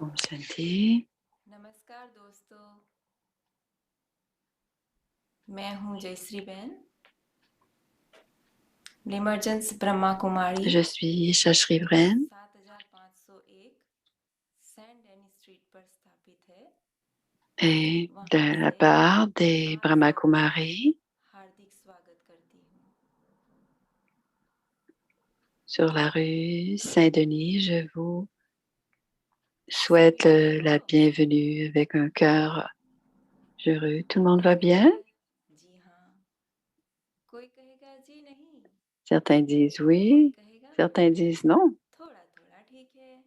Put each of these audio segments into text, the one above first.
ओम शांति। नमस्कार दोस्तों, मैं हूँ जयश्री बहन, लिमर्जेंस ब्रह्मा Kumari, Je suis Shashri Vren 7501 सेंट डेनी स्ट्रीट पर स्थापित है। et de वहाँ la से part des आप Brahma सबका Kumaris हार्दिक स्वागत करती हूँ। sur la rue Saint-Denis. Je vous souhaite la bienvenue avec un cœur heureux. Tout le monde va bien? जी हाँ, कोई कहेगा जी नहीं, Certains disent कोई oui, कहेगा certains disent non, थोड़ा थोड़ा ठीक है।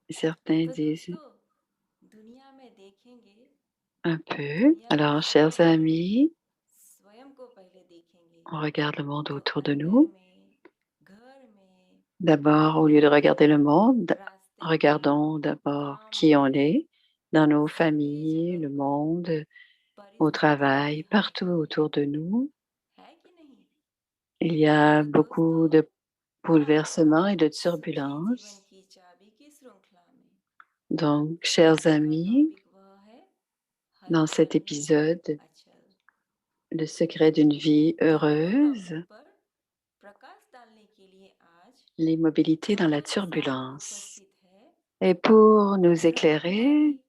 certains तो disent दोस्तों, दुनिया में देखेंगे, un peu. दुनिया को Alors, छोड़े chers amis, स्वयं को पहले देखेंगे। on regarde le monde तो autour de अंधेर nous. में, घर में, D'abord, au घर lieu de में, regarder le monde, रास्ते regardons में, d'abord काम qui on में, est dans nos सभी familles, जगह le पर monde, au परिस्थितियों की travail, partout हलचल autour de nous. है कि नहीं? Il y a तो beaucoup दोस्तों, de आज bouleversements et de सुखी जीवन turbulences. की चाबी की श्रृंखला में Donc, chers आज का amis, टॉपिक वह है dans cet हलचल में épisode, अचल। le secret d'une vie दोनों heureuse, टॉपिक पर प्रकाश डालने के लिए आज l'immobilité dans la हमारे साथ turbulence. उपस्थित है Et pour nous Brahma Kumari éclairer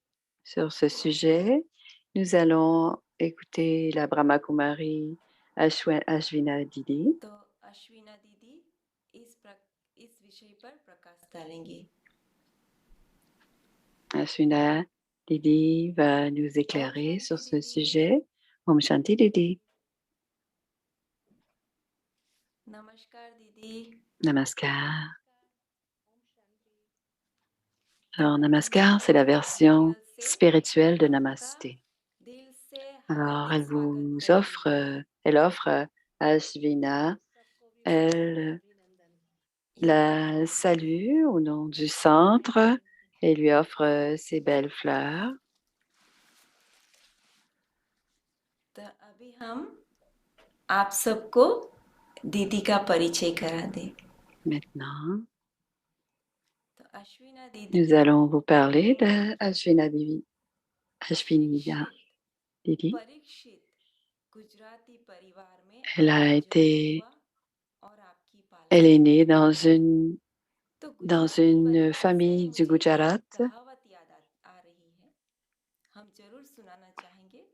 sur ce Ashwini. sujet, nous allons écouter la Brahma Kumari Ashvina Didi. तो अश्विना दीदी इस विषय पर प्रकाश डालेंगी। Ashvina Didi va nous ओम éclairer शांति sur ce दीदी। sujet. Om Shanti Didi. नमस्कार दीदी। Namaskar. तो Alors, उन्होंने Namaskar, c'est la version दिल से spirituelle de आपका Namasté. दिल से Alors, हार्दिक स्वागत elle offre à Ashvina, elle la salue au nom du centre et lui offre ses belles fleurs. तो अभी हम आप सबको दीदी का परिचय करा दें। Maintenant, तो अश्विना दीदी nous allons vous parler de Ashvina Didi. Ashvina Didi. Parikshit गुजराती परिवार में Elle a आपका जन्म été, हुआ और आपकी elle पालना est हुई। née तो dans गुजराती une परिवार से famille du मुझे एक Gujarat. कहावत याद आ रही है, हम जरूर सुनाना चाहेंगे।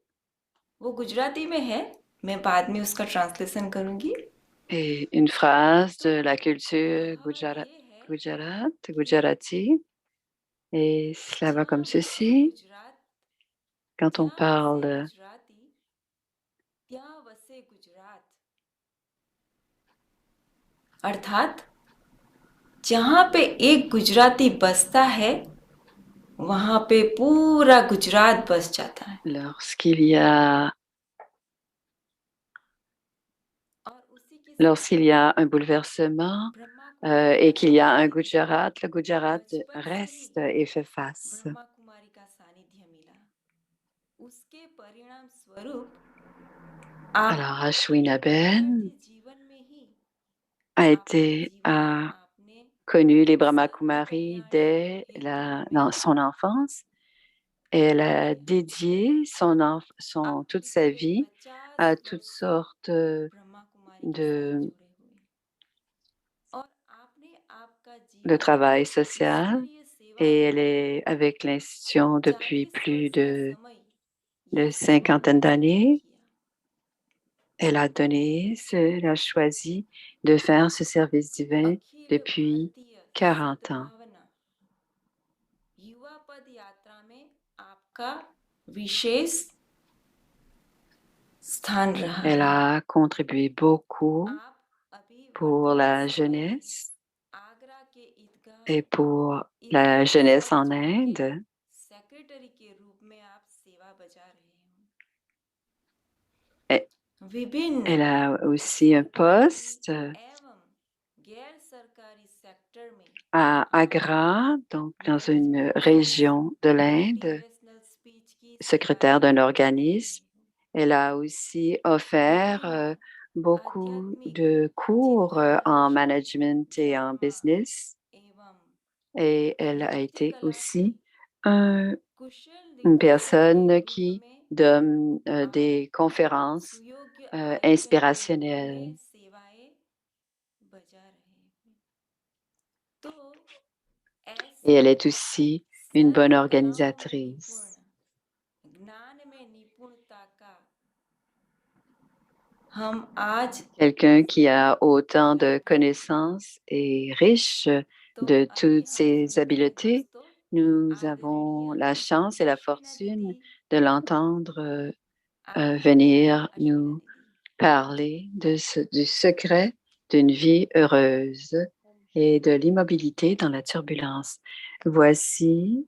वो गुजराती में है, मैं बाद में उसका ट्रांसलेशन करूंगी। Et une phrase तो de la culture कहावत ये है कि Gujarati. Et cela va जहाँ comme बसे ceci. गुजरात, Quand on जहाँ बसे parle, गुजराती, ત્યાં વસે गुजरात। अर्थात जहाँ पे एक गुजराती बसता है, वहां पे पूरा गुजरात बस जाता है। lorsqu'il y a, और उसी के lorsqu'il साथ y a un bouleversement Brahma Kumari et का qu'il y a un सानिध्य मिला। Gujarat, le Gujarat बचपन से ही reste et fait face. Brahma कुमारी का सानिध्य मिला, उसके परिणाम स्वरूप आप Alors, Ashwina Ben विद्यार्थी जीवन में ही अपने जीवन में a आपने connu les Brahma सत्य Kumaris कल्याण dès हेतु dans में son enfance. Et elle a आपने dédié toute आपके sa पूरे vie 50 à toutes वर्ष से sortes ब्रह्मा कुमारी के साथ de, जुड़े हुए, और आपने आपका de जीवन travail social. ईश्वरीय सेवा Et में elle est avec l'institution depuis 40 plus वर्ष का समय de ये सेवा में cinquantaine व्यतीत d'années. किया। Elle elle a choisi de faire ce service divin अखिल depuis भारतीय 40 ans. सद्भावना युवा पद यात्रा में आपका विशेष स्थान रहा Elle है। a contribué beaucoup आप अभी pour वर्तमान la समय में jeunesse आगरा के et pour la ईदगाह jeunesse en संस्थान के Inde. सेक्रेटरी के रूप में आप सेवा बजा रहे Et हैं। विभिन्न elle a aussi un सरकारी poste एवं गैर सरकारी सेक्टर में à आपने Agra, donc dans une management course, région de l'Inde, motivational speech की secrétaire तैयारी d'un कर organisme. रहे हो। Elle a aussi offert विभिन्न beaucoup आध्यात्मिक de cours चिंतन का en management et en यहाँ business. एवं et elle a été aussi un कुशल une दिवस के personne रूप qui में donne, आज des conférences, सुयोग्य आयकर के रूप inspirationnelles में सेवाएं बजा रहे हैं तो et ऐसे elle est aussi une bonne सर्व कलाओं में organisatrice. निपुण ज्ञान में निपुणता का हम आज Quelqu'un qui जिक्र a autant de करते हैं connaissances et riche तो de अभी toutes हम ses सुनते हैं habiletés. दोस्तों Nous avons आदरणीय la chance et la अश्विना fortune दीदी de l'entendre, आदरणीय venir अश्विना nous दीदी parler du secret d'une vie heureuse et de l'immobilité dans la turbulence. Voici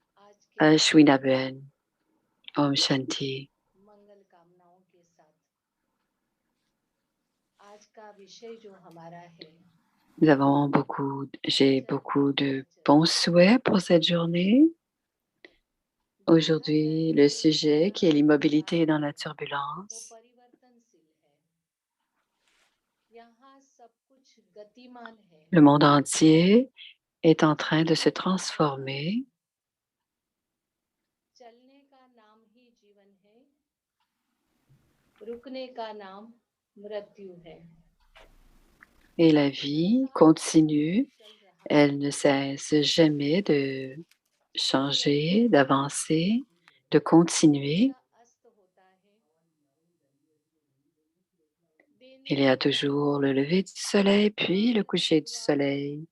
Shwinaben, Om Shanti. मंगल कामनाओं के साथ आज का विषय जो हमारा है J'ai beaucoup de bons souhaits pour cette journée. Aujourd'hui, le sujet qui est l'immobilité dans la वो turbulence. परिवर्तनशील है यहाँ सब कुछ गतिमान है Le monde entier est en train de se transformer चलने का नाम ही जीवन है रुकने का नाम मृत्यु है et la vie continue. Elle ne cesse jamais de changer, d'avancer, de continuer. Il y a toujours le lever du soleil, puis le coucher du soleil.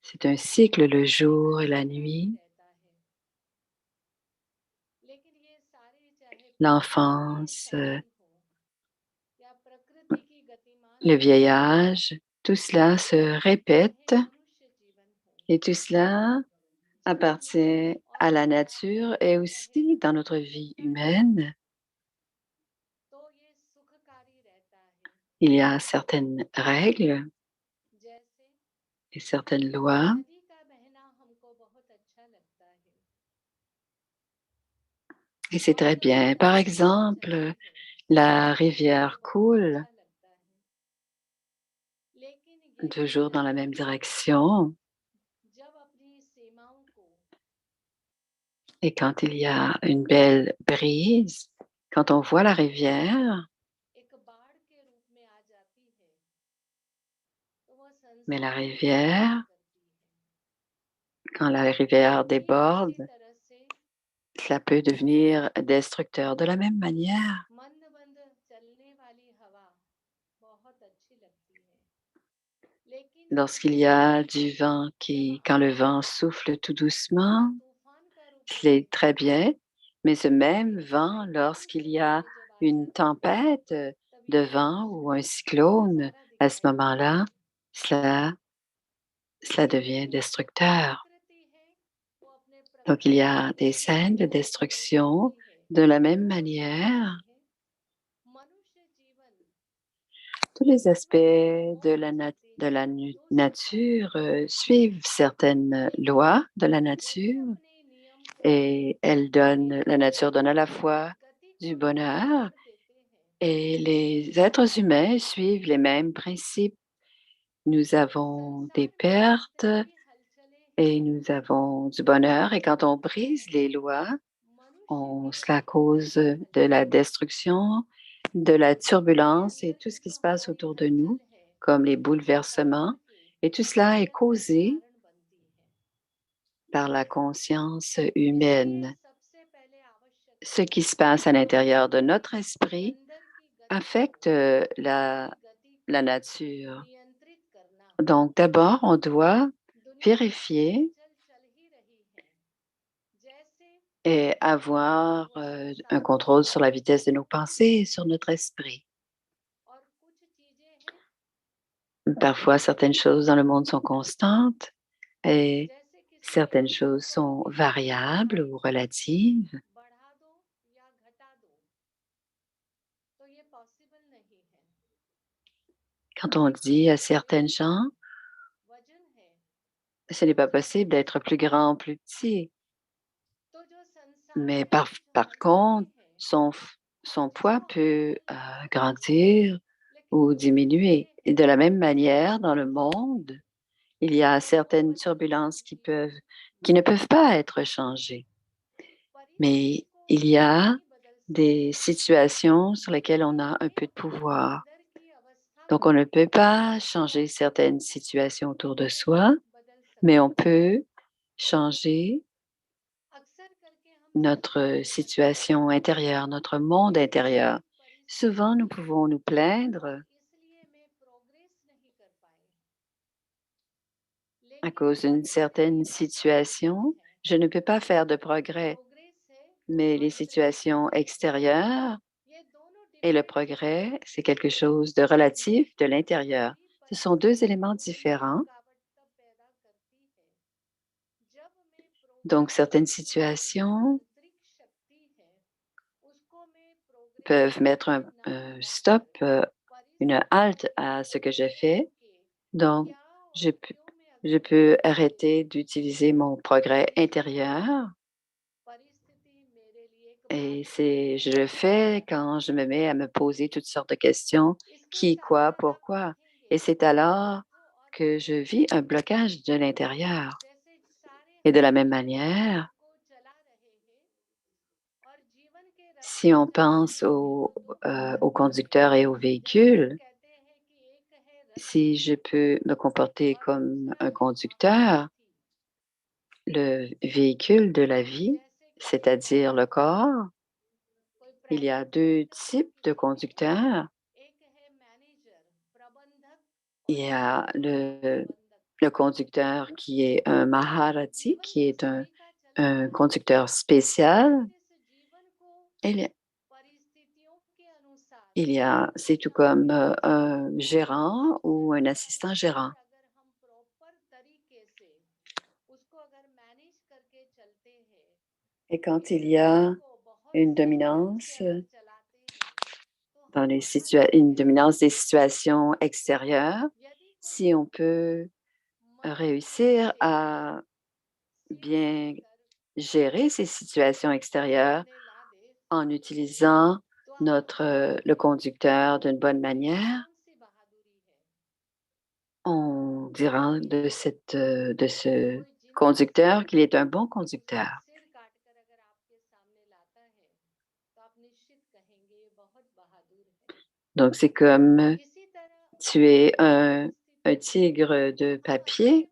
C'est un cycle, le jour et la nuit. L'enfance, le vieillage, tout cela se répète et tout cela appartient à la nature et aussi dans notre vie humaine. Il y a certaines règles et certaines lois et c'est très bien. Par exemple, la rivière coule toujours dans la même direction et quand il y a une belle brise, quand on voit la rivière, mais la rivière, quand la rivière déborde, cela peut devenir destructeur. De la même manière, lorsqu'il y a du vent quand le vent souffle tout doucement, c'est très bien, mais ce même vent, lorsqu'il y a une tempête de vent ou un cyclone, à ce moment-là, cela, cela devient destructeur. Donc, il y a des scènes de destruction de la même manière. Tous les aspects de la nature suivent certaines lois de la nature et la nature donne à la fois du bonheur et les êtres humains suivent les mêmes principes. Nous avons des pertes et nous avons du bonheur et quand on brise les lois, cela cause de la destruction, de la turbulence et tout ce qui se passe autour de nous, comme les bouleversements. Et tout cela est causé par la conscience humaine. Ce qui se passe à l'intérieur de notre esprit affecte la nature. Donc, d'abord, on doit vérifier et avoir un contrôle sur la vitesse de nos pensées et sur notre esprit. Parfois, certaines choses dans le monde sont constantes et certaines choses sont variables ou relatives. Quand on dit à certaines gens, ce n'est pas possible d'être plus grand ou plus petit, mais par contre, son poids peut grandir ou diminuer. Et de la même manière, dans le monde, Il y a certaines turbulences qui ne peuvent pas être changées, mais il y a des situations sur lesquelles on a un peu de pouvoir. Donc, on ne peut pas changer certaines situations autour de soi, mais on peut changer notre situation intérieure, notre monde intérieur. Souvent, nous pouvons nous plaindre à cause d'une certaine situation. Je ne peux pas faire de progrès, mais les situations extérieures et le progrès, c'est quelque chose de relatif de l'intérieur. Ce sont deux éléments différents. Donc, certaines situations peuvent mettre un stop, une halte à ce que je fais. Donc, je peux arrêter d'utiliser mon progrès intérieur et je le fais quand je me mets à me poser toutes sortes de questions, qui, quoi, pourquoi. Et c'est alors que je vis un blocage de l'intérieur. Et de la même manière, si on pense aux conducteurs et aux véhicules, si je peux me comporter comme un conducteur, le véhicule de la vie, c'est-à-dire le corps, il y a deux types de conducteurs. Il y a le conducteur qui est un Maharati, qui est un conducteur spécial. Et c'est tout comme un gérant ou un assistant gérant. Et quand il y a une dominance une dominance des situations extérieures, si on peut réussir à bien gérer ces situations extérieures en utilisant le conducteur d'une bonne manière, on dira de ce conducteur qu'il est un bon conducteur. Donc, c'est comme tuer un tigre de papier,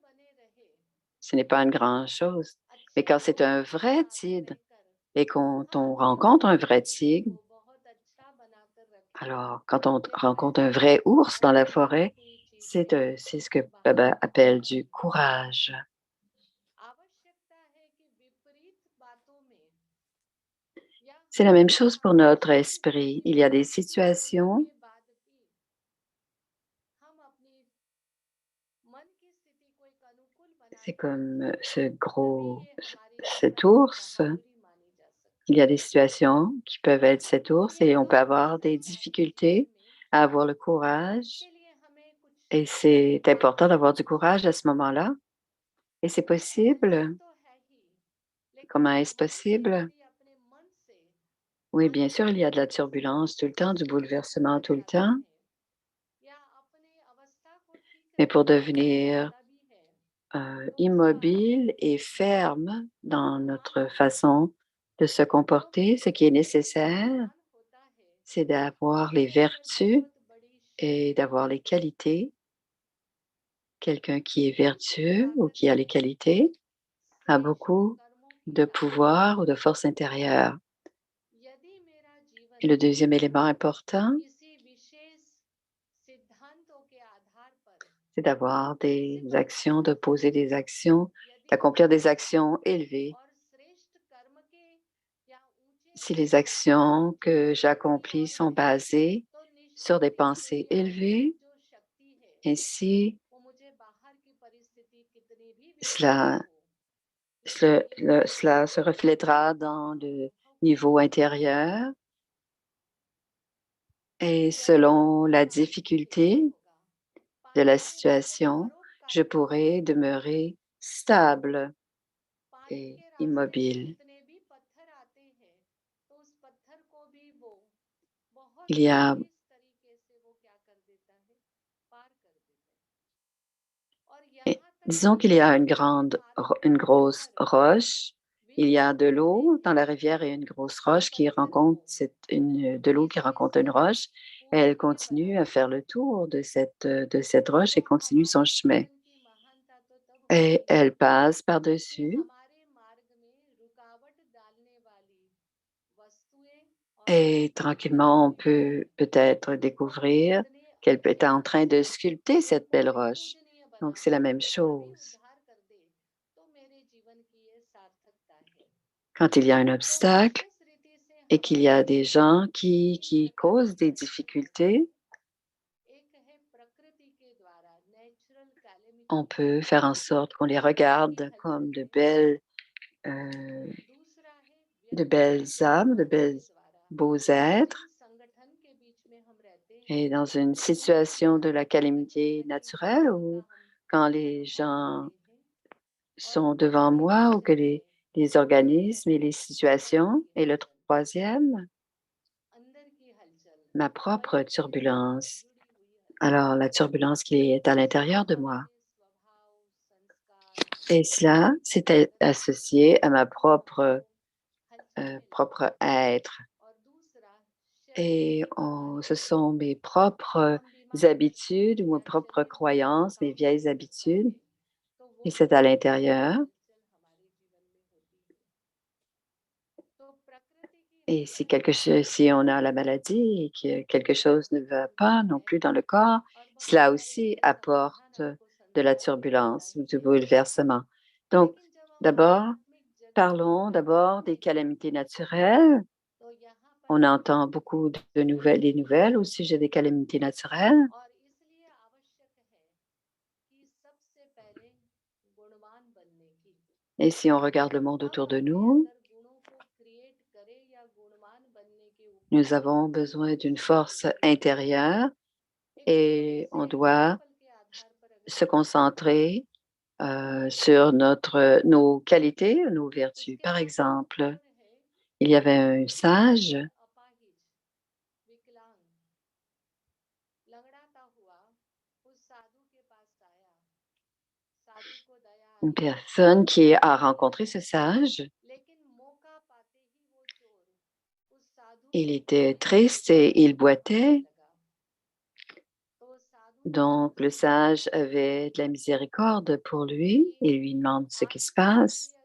ce n'est pas une grande chose. Mais quand c'est un vrai tigre et quand on rencontre un vrai tigre, alors quand on rencontre un vrai ours dans la forêt, c'est ce que Baba appelle du courage. C'est la même chose pour notre esprit. Il y a des situations, c'est comme cet ours. Il y a des situations qui peuvent être cet ours et on peut avoir des difficultés à avoir le courage. Et c'est important d'avoir du courage à ce moment-là. Et c'est possible. Comment est-ce possible? Oui, bien sûr, il y a de la turbulence tout le temps, du bouleversement tout le temps. Mais pour devenir immobile et ferme dans notre façon de se comporter, ce qui est nécessaire, c'est d'avoir les vertus et d'avoir les qualités. Quelqu'un qui est vertueux ou qui a les qualités a beaucoup de pouvoir ou de force intérieure. Et le deuxième élément important, c'est d'avoir des actions, de poser des actions, d'accomplir des actions élevées. Si les actions que j'accomplis sont basées sur des pensées élevées, ainsi cela, cela se reflètera dans le niveau intérieur et selon la difficulté de la situation, je pourrai demeurer stable et immobile. Il y a Disons qu'il y a une grosse roche. Il y a de l'eau dans la rivière et une grosse roche qui rencontre de l'eau qui rencontre une roche. Elle continue à faire le tour de cette roche et continue son chemin. Et elle passe par-dessus et tranquillement, on peut peut-être découvrir qu'elle est en train de sculpter cette belle roche. Donc, c'est la même chose. Quand il y a un obstacle et qu'il y a des gens qui causent des difficultés, on peut faire en sorte qu'on les regarde comme euh, de belles âmes, beaux êtres. Et dans une situation de la calamité naturelle ou quand les gens sont devant moi ou que les organismes et les situations. Et le troisième, ma propre turbulence. Alors, la turbulence qui est à l'intérieur de moi. Et cela, c'est associé à ma propre être. Et ce sont mes propres habitudes ou mes propres croyances, mes vieilles habitudes. Et c'est à l'intérieur. Et si on a la maladie et que quelque chose ne va pas non plus dans le corps, cela aussi apporte de la turbulence ou du bouleversement. Donc, d'abord, parlons d'abord des calamités naturelles. On entend beaucoup des nouvelles au sujet des calamités naturelles. Et si on regarde le monde autour de nous, nous avons besoin d'une force intérieure et on doit se concentrer sur nos qualités, nos vertus. Par exemple, il y avait un sage, une personne qui a rencontré ce sage. Il était triste et il boitait. Donc, le sage avait de la miséricorde pour lui et lui demande ce qui se passe.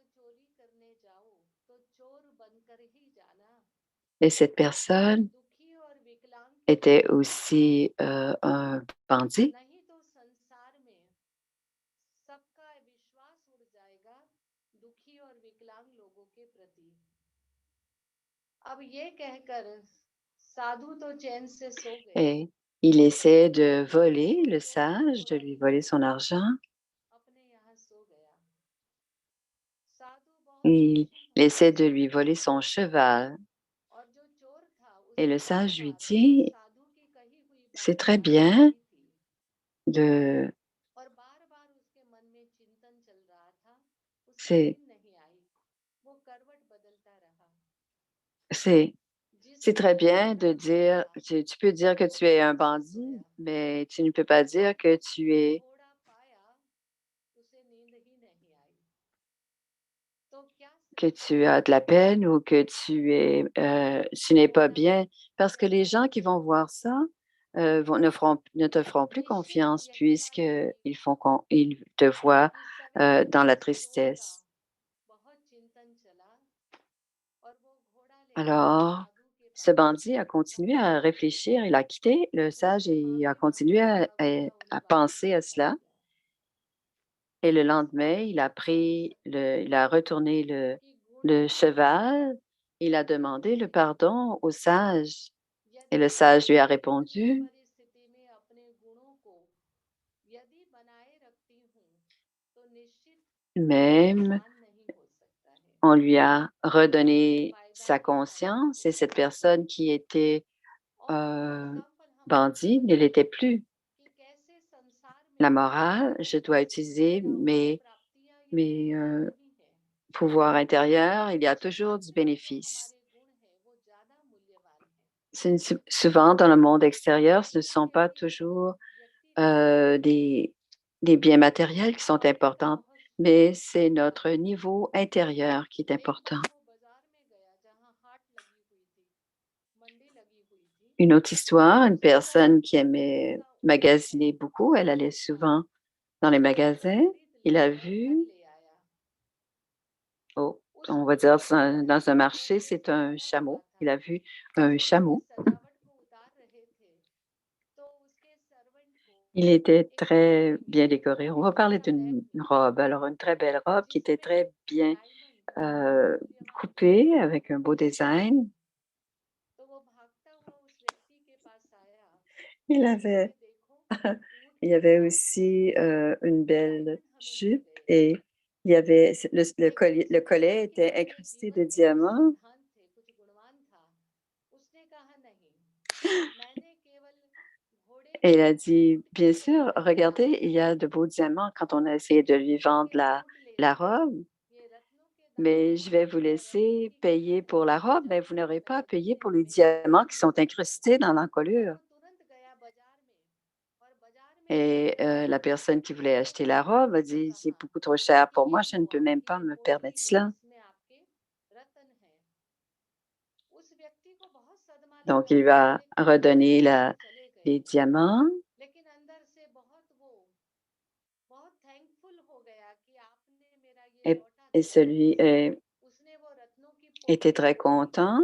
Et cette personne était aussi un bandit. Et il essaie de voler le sage, de lui voler son argent. Il essaie de lui voler son cheval. Et le sage lui dit, c'est très bien de... C'est, c'est, c'est très bien de dire, tu peux dire que tu es un bandit, mais tu ne peux pas dire que tu as de la peine ou que tu n'es pas bien, parce que les gens qui vont voir ça ne te feront plus confiance ils te voient dans la tristesse. Alors, ce bandit a continué à réfléchir, il a quitté le sage et il a continué à penser à cela. Et le lendemain, il a retourné le cheval, il a demandé le pardon au sage. Et le sage lui a répondu, même, on lui a redonné sa conscience et cette personne qui était bandit ne l'était plus. La morale, je dois utiliser mes pouvoirs intérieurs. Il y a toujours du bénéfice. Souvent, dans le monde extérieur, ce ne sont pas toujours des des biens matériels qui sont importants, mais c'est notre niveau intérieur qui est important. Une autre histoire, une personne qui aimait magasiner beaucoup, elle allait souvent dans les magasins. Il a vu, oh, on va dire dans un marché, c'est un chameau. Il a vu un chameau. Il était très bien décoré. On va parler d'une robe. Alors, une très belle robe qui était très bien euh, coupée avec un beau design. Il avait, il y avait aussi une belle jupe et il y avait le collet était incrusté de diamants. Et il a dit, bien sûr, regardez, il y a de beaux diamants quand on a essayé de lui vendre la robe, mais je vais vous laisser payer pour la robe, mais vous n'aurez pas à payer pour les diamants qui sont incrustés dans l'encolure. Et la personne qui voulait acheter la robe a dit, c'est beaucoup trop cher pour moi, je ne peux même pas me permettre cela. Donc, il lui a redonné les diamants et, et celui était très content.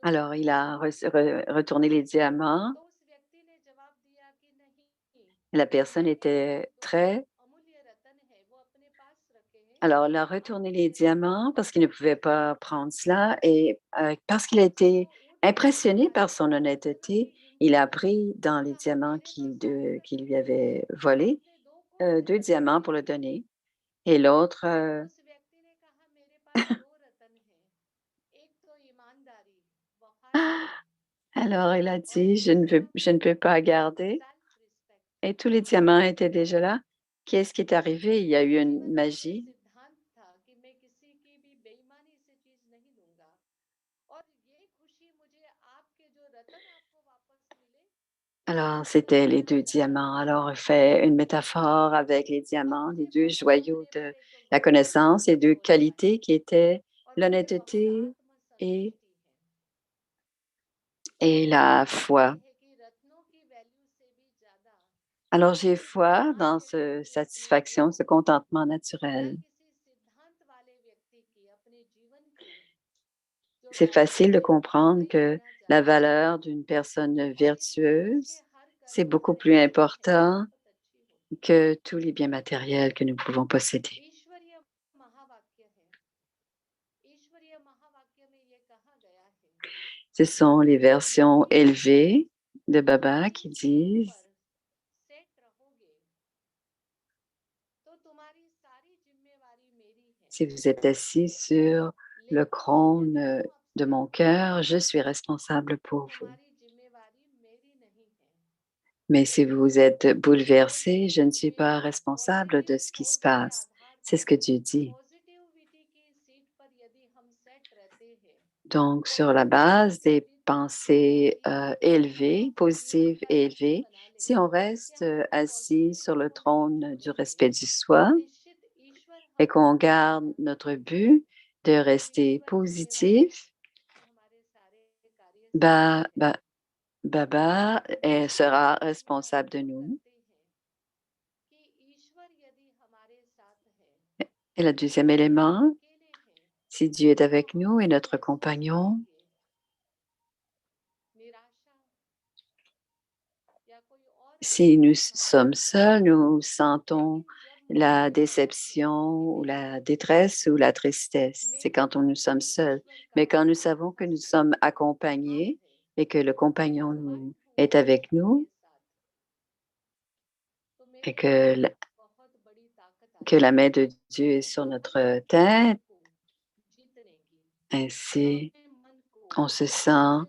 Alors, il a retourné les diamants. La personne était très... Alors, il a retourné les diamants parce qu'il ne pouvait pas prendre cela et parce qu'il a été impressionné par son honnêteté, il a pris dans les diamants qu'il lui avait volés 2 diamants pour le donner et l'autre, alors il a dit, je ne peux pas garder. Et tous les diamants étaient déjà là. Qu'est-ce qui est arrivé? Il y a eu une magie. Alors, c'était les 2 diamants. Alors, il fait une métaphore avec les diamants, les 2 joyaux de la connaissance, les 2 qualités qui étaient l'honnêteté et la foi. Alors, j'ai foi dans ce satisfaction, ce contentement naturel. C'est facile de comprendre que la valeur d'une personne vertueuse, c'est beaucoup plus important que tous les biens matériels que nous pouvons posséder. Ce sont les versions élevées de Baba qui disent, si vous êtes assis sur le trône de mon cœur, je suis responsable pour vous. Mais si vous êtes bouleversé, je ne suis pas responsable de ce qui se passe. C'est ce que Dieu dit. Donc, sur la base des pensées élevées, positives et élevées, si on reste assis sur le trône du respect du soi et qu'on garde notre but de rester positif, Baba sera responsable de nous. Et le deuxième élément, si Dieu est avec nous et notre compagnon, si nous sommes seuls, nous sentons la déception ou la détresse ou la tristesse. C'est quand nous sommes seuls. Mais quand nous savons que nous sommes accompagnés et que le compagnon est avec nous et que la main de Dieu est sur notre tête, ainsi on se sent,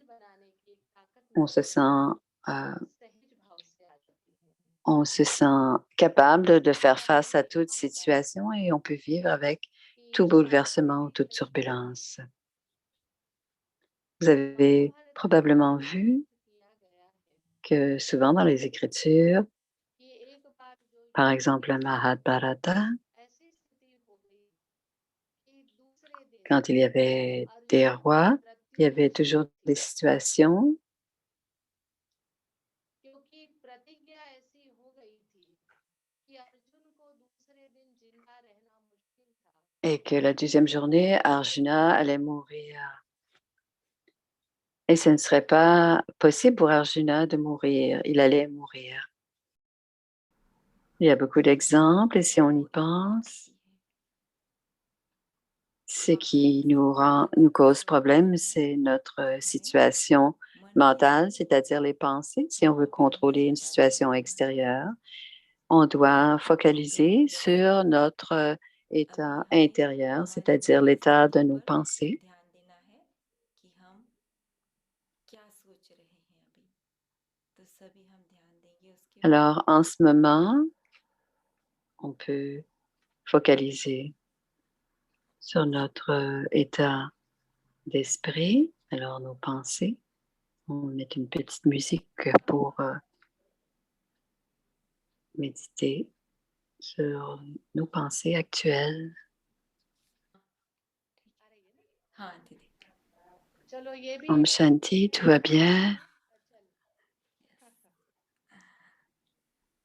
on se sent, euh, on se sent capable de faire face à toute situation et on peut vivre avec tout bouleversement ou toute turbulence. Vous avez probablement vu que souvent dans les Écritures, par exemple le Mahabharata, quand il y avait des rois, il y avait toujours des situations et que la deuxième journée, Arjuna allait mourir. Et ce ne serait pas possible pour Arjuna de mourir. Il allait mourir. Il y a beaucoup d'exemples et si on y pense, ce qui nous cause problème, c'est notre situation mentale, c'est-à-dire les pensées. Si on veut contrôler une situation extérieure, on doit focaliser sur notre état intérieur, c'est-à-dire l'état de nos pensées. ध्यान देना है कि हम क्या सोच रहे हैं अभी तो सभी हम ध्यान देंगे उसके ऊपर Alors, en ce moment, on peut focaliser sur notre état d'esprit, alors nos pensées. On met une petite musique pour méditer sur nos pensées actuelles. हाँ दीदी चलो ये भी Om Shanti, tout va bien.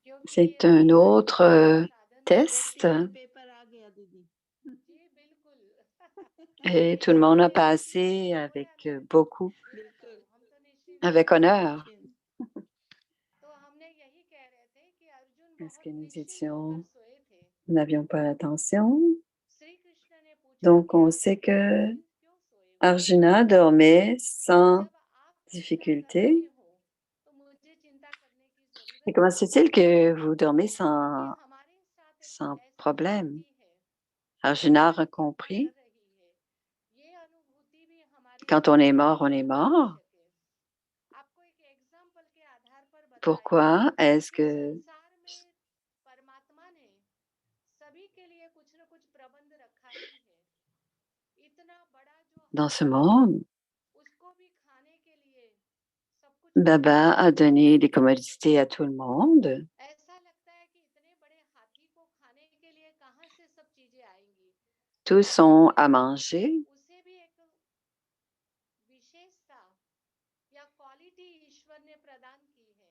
क्योंकि C'est un autre test paper आ गया दीदी जी बिल्कुल et tout le monde a passé avec beaucoup, बिल्कुल हम तो निश्चित avec honneur. तो हमने यही कह रहे थे कि अर्जुन Est-ce बहुत que nous निश्चित étions, होकर सोए थे nous n'avions pas l'attention? Shri कृष्ण ने पूछा Donc, कि on आप sait इतने que दिन क्यों सोए हुए Arjuna dormait sans जब आप चिंता कर difficulté. रहे हो तो मुझे चिंता करने की जरूरत Et comment se fait-il que vous dormez क्योंकि sans, हमारे साथ sans ऐसी problème? स्थिति है Arjuna a चिंता compris. कर रही है ये अनुभूति भी हमारे Quand on est जीवन mort, on में est बहुत mort. आवश्यक है आपको एक एग्जाम्पल के आधार पर बताएं Pourquoi est-ce कि que संसार में परमात्मा ने सभी के लिए कुछ न कुछ प्रबंध रखा ही है इतना बड़ा जो dans ce हाथी monde, है उसको भी खाने के लिए सब कुछ Baba a donné des commodités à tout le monde? ऐसा लगता है कि इतने बड़े हाथी को खाने के लिए कहाँ से सब चीजें आएंगी Tous ont à manger. उसे भी एक विशेषता या क्वालिटी ईश्वर ने प्रदान की है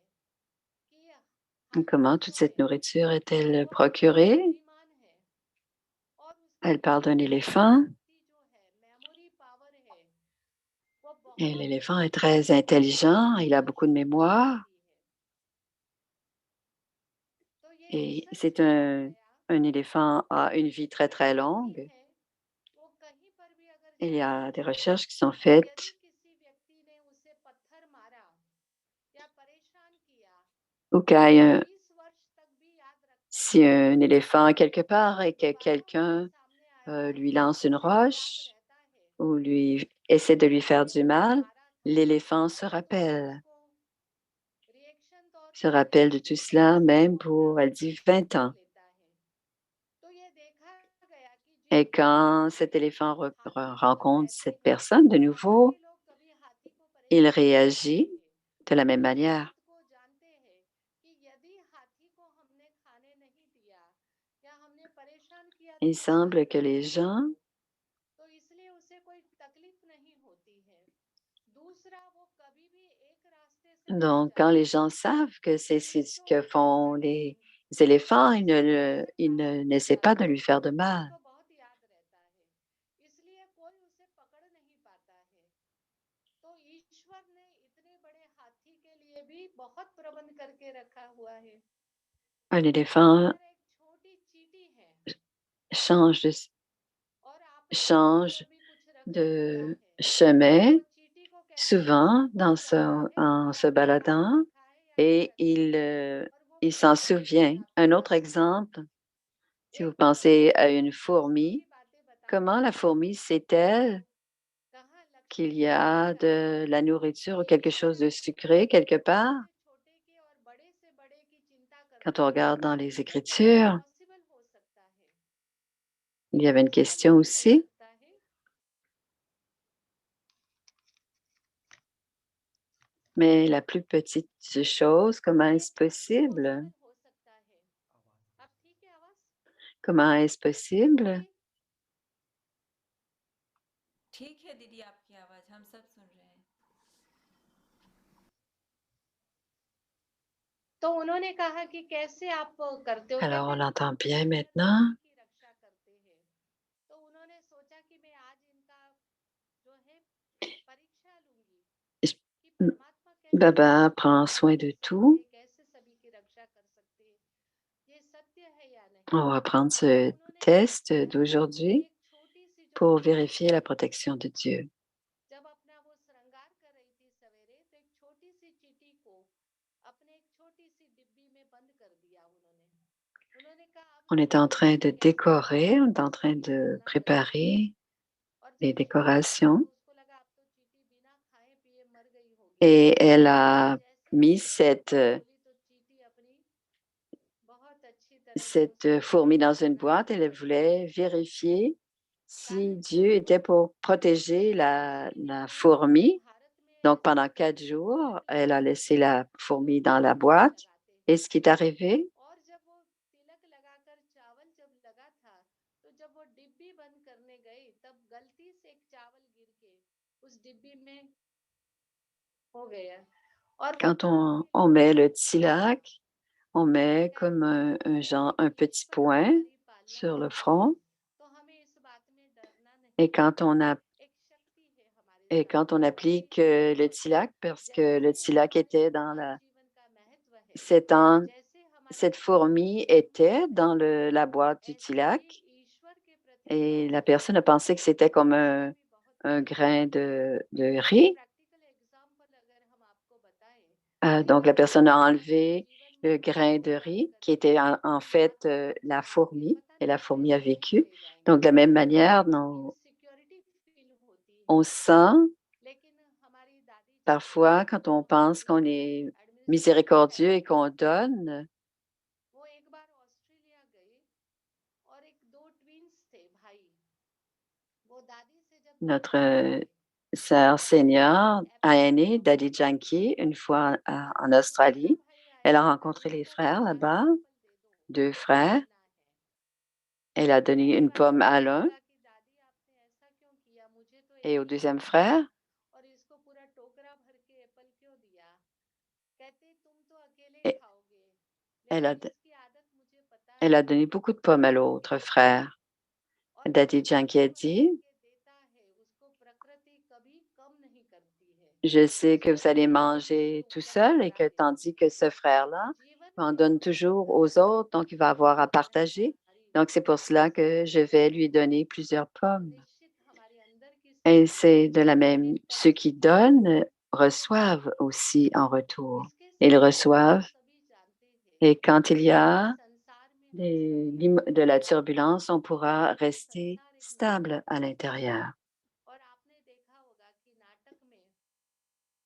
कि हाथी Comment जो toute cette है nourriture est-elle वो बहुत procurée? बुद्धिमान है और उसके Elle parle d'un पास éléphant शक्ति जो है मेमोरी पावर है वो et बहुत l'éléphant est très intelligent, il a beaucoup de mémoire तो ये et रिसर्च c'est किया गया un éléphant a une vie très très जो भी longue. है वो कहीं पर भी अगर Il y जाता a des है recherches qui sont यदि faites. किसी व्यक्ति ने उसे पत्थर मारा या परेशान किया Ou qu'il y a 20 वर्ष तक भी याद रखता si है un éléphant est quelque part et que बार बार उसके quelqu'un सामने आता lui है lance une उसे वो याद roche रहता है ou lui essaie de lui faire du जो mal, मारा था l'éléphant se और वो rappelle. उसको रिएक्शन तौर Se पर rappelle de tout cela उससे même वो pour, elle dit, प्राकृतिक 20 बदला ans. लेता है तो ये देखा गया कि Et जिन quand लोगों cet ने éléphant हाथी को जब rencontre ऐसे cette personne de nouveau, बाकी लोग कभी हाथी को il परेशान नहीं करते réagit थे de la même इस manière. बात को जानते हैं कि यदि हाथी को हमने खाने नहीं दिया या हमने परेशान किया Il 3 साल semble que तक les हाथी gens, को तो इसलिए उसे कोई तकलीफ नहीं होती है दूसरा वो कभी भी एक रास्ते से नहीं donc quand जाता les है gens savent que c'est ये ce जो que font ऐसे les दिन éléphants, ऐसे समय पर ils काम n'essaient करता pas है de lui faire de mal. उसको बहुत याद रहता है इसलिए कोई उसे पकड़ नहीं पाता है तो ईश्वर ने इतने बड़े हाथी के लिए भी बहुत प्रबंध करके रखा हुआ है Un éléphant अगर एक छोटी चींटी है change de, और आपने वहां change पर भी कुछ रख दिया de है chemin तो चींटी को कैसे पता souvent en se आपने खाना baladant रखा है या नहीं et रखा है और वो il s'en कैसे souvient. ढूंढेगा Un आपके autre पास exemple, si vous एक pensez à une वास्तव fourmi, की बातें comment बताऊंगी la fourmi sait-elle कहाँ qu'il लक्ष्मी y जी ने a पूछा de la nourriture ou कि quelque ईश्वर chose de आपको sucré कैसे quelque part? छोटे से छोटे की और बड़े से बड़े की चिंता Quand करते on हैं regarde dans les ये कैसे Écritures, पॉसिबल हो सकता है il ये y avait une possible question नहीं हो aussi. सकता है Mais la plus petite chose, comment est-ce possible? Comment est-ce possible? ठीक है दीदी, आपकी आवाज हम सब सुन रहे हैं। तो उन्होंने कहा कि कैसे आप करते हो? Alors, कहते on हैं l'entend bien परमेश्वर maintenant. सभी की रक्षा करते हैं। तो उन्होंने सोचा कि मैं आज इनका जो है परीक्षा लूंगी Je- कि परमात्मा कैसे Baba सभी की prend रक्षा soin कर de सकते tout. हैं, कैसे सभी की रक्षा कर सकते हैं, ये सत्य है या नहीं। On va prendre तो ce उन्होंने क्या test किया, d'aujourd'hui एक छोटी सी जो pour डिब्बी vérifier la होती है, protection de Dieu. जब अपना वो श्रृंगार कर रही थी सवेरे, तो एक छोटी सी चीटी को अपने एक छोटी सी डिब्बी में बंद कर दिया उन्होंने। उन्होंने कहा अब On मैं est en देखूंगी train de कैसे वो décorer, on est en चीटी train अपनी de साधना करती है। préparer और les जब देखा उन्होंने, décorations. तो उसको लगा अब तो चीटी बिना खाए पिए मर गई होगी। Et elle a और जैसे ही mis वो डिब्बी खोली तो चीटी अपनी बहुत अच्छी तरह से cette उसको fourmi dans une खाना boîte. Elle खाकर voulait सोई। vérifier si कारण Dieu क्या था? était pour protéger la इसीलिए fourmi. भारत में Donc, ऐसा pendant होता है 4 कि jours, दुल्हन को elle a laissé la जो fourmi है dans la तिलक boîte. लगाते Et हैं। ce qui est arrivé, और जब वो तिलक लगाकर चावल जब लगा था, तो जब वो डिब्बी बंद करने गई, तब गलती से एक चावल गिर के उस डिब्बी में हो गया। और वो quand चावल on इतना met le बड़ा था, tilac, on met कहते comme हैं कि un अगर genre, हम un petit ईश्वर की point हमारी पालना sur le करते हैं, front. तो हमें इस बात में डरना नहीं Et है। quand on a एक शक्ति है हमारे Et साथ quand on जो applique हमें le tilac, parce que le जैसे tilac हमारे était dans मानव जीवन का महत्व है, cet en- जैसे हमारे cette परमेश्वर fourmi का était महत्व dans है, la boîte du ऐसे ही tilac ईश्वर के प्रति et हमारा la जो personne a प्रेम pensé है, que c'était comme उसका भी बहुत un महत्व grain है। de एक riz. प्रैक्टिकल एग्जांपल अगर हम आपको बताएं, Donc देखा la personne होगा a कि आपके enlevé जीवन में le कभी grain de कोई बात riz qui करेगा, était en कि fait आप बहुत la घबराओगे, fourmi पता et नहीं la fourmi a कैसे vécu. चले Donc de जाएंगे, la même manière, एक इनसिक्योरिटी फील होती on है। sent लेकिन हमारी दादी जान parfois कहती quand हैं, on जो pense हमारी qu'on est administrative miséricordieux head et थी, qu'on donne. वो एक बार ऑस्ट्रेलिया गई और एक दो ट्विंस थे भाई। वो दादी से जब Notre मिलने गए, sœur तो दादी senior अमेरिका aînée, Daddy होती है, Janki, une fois en तो दूसरा Australie, भाई elle आया a और rencontré दादी les को frères बोला là-bas, एक एप्पल दे दो, 2 मुझे frères. लेना है। Elle a donné दूसरे une भाई pomme को à ये l'un लगा कि दादी आपने ऐसा क्यों किया, मुझे तो et एक au ही deuxième एप्पल था frère, और इसको पूरा टोकरा भर के एप्पल क्यों दिया। कहते तुम तो अकेले et खाओगे, elle a, लेकिन इसकी आदत मुझे पता elle है, a donné beaucoup de वो pommes à सबके l'autre लिए है। frère. और जो Daddy Janki a परमेश्वर dit, करके देता है, उसको प्रकृति कभी कम नहीं करती है। je sais que vous उसको allez कभी भी कोई manger tout नुकसान seul नहीं et que आएगा। tandis que ce frère-là जीवन en में donne सफल toujours होकर aux autres, donc il va avoir à अहंकारी partager. Donc c'est pour cela que je vais lui donner plusieurs pommes. निश्चित हमारे अंदर की Et स्थिति c'est de la même, विपरीत ceux qui परिस्थितियों में donnent हमको reçoivent डालती है। aussi en retour. इसके Ils साथ साथ हम reçoivent सभी जानते हैं et quand il y कि इस a संसार में हम सभी रहते de la हैं, turbulence, on pourra ये rester संसार एक stable नाटक à है। l'intérieur. और आपने देखा होगा कि नाटक में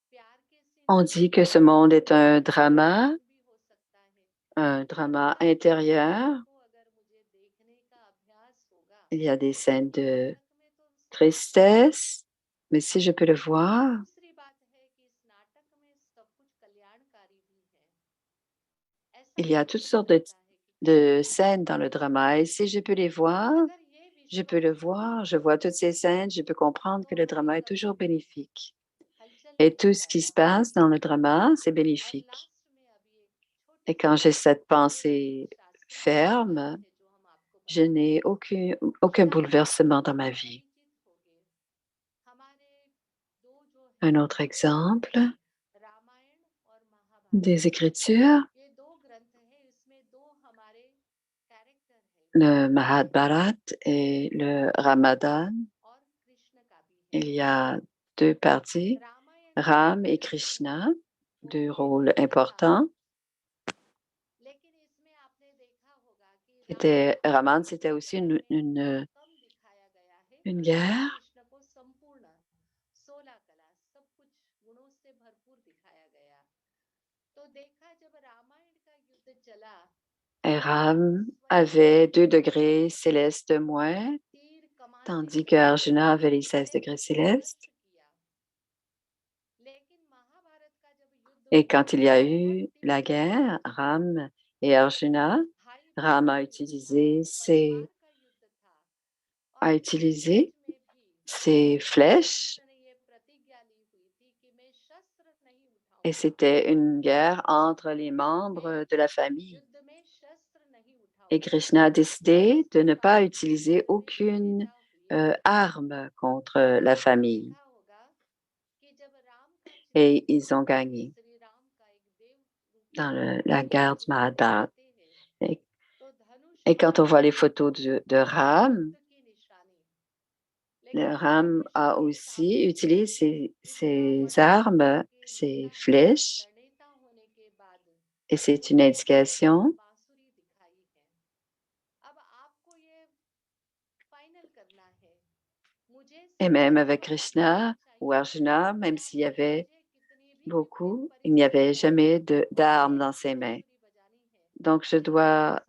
प्यार के सीन On भी dit que होते ce हैं, monde est रोमांस भी हो सकता है। un और drama अगर ये intérieur. नाटक को अगर मुझे देखने का अभ्यास होगा, Il y a des scènes तो de नाटक में तो सब कुछ अच्छा है। tristesse, mais si je peux le लेकिन voir, दूसरी बात है कि इस नाटक में सब कुछ कल्याणकारी भी है। ऐसा il y a क्यों toutes हो sortes सकता है कि de कल्याणकारी scènes dans भी le है? drama. Et si je peux les voir, अगर ये je peux le विश्वास हो, voir, je vois toutes ces scènes, je peux comprendre que तो le हमें drama est कभी toujours भी bénéfique. हलचल Et नहीं tout ce qui मचाना se है। passe dans le drama, c'est और bénéfique. लास्ट में अभी एक छोटी Et सी quand j'ai बात, cette ये भी एक pensée शास्त्रीय बात ferme, है जो हम आपको je बताएं। n'ai aucun शायद आप bouleversement dans ma बहुत vie. परिचित होंगे, हमारे दो जो Un है autre exemple, रामायण और महाभारत, des Écritures, ये दो ग्रंथ हैं, इसमें दो हमारे कैरेक्टर है, le Ram Mahabharat et le Ramadan. और कृष्ण का भी है। Il y a 2 parties, रामायण में जो Ram et चरित्र है Krishna, वो 2 प्रेम rôles का था, importants. लेकिन इसमें आपने देखा होगा कि C'était, रामायण को Raman, c'était पूरी aussi तरह में कम दिखाया गया है une और guerre. कृष्ण को संपूर्ण 16 कला सब कुछ गुणों से भरपूर दिखाया गया। तो देखा जब रामायण का युद्ध चला, Et तो Ram स्वयं avait 2 कृष्ण ने degrés célestes de moins, तीर कमान tandis que लेकर Arjuna avait les 16 सारे degrés विघ्न ध्वस्त célestes. किया। लेकिन महाभारत का जब Et quand il y a eu la guerre, Ram et Arjuna, Ram a utilisé ses flèches et c'était une guerre entre les membres de la famille. Et Krishna a décidé de ne pas utiliser aucune arme contre la famille. Et ils ont gagné dans la guerre du Mahabharata. Et, et quand on voit les photos de Ram, le Ram a aussi utilisé ses armes, ses flèches, et c'est une indication. Et même avec Krishna ou Arjuna, même s'il y avait beaucoup, il n'y avait jamais d'armes dans ses mains. Donc, je dois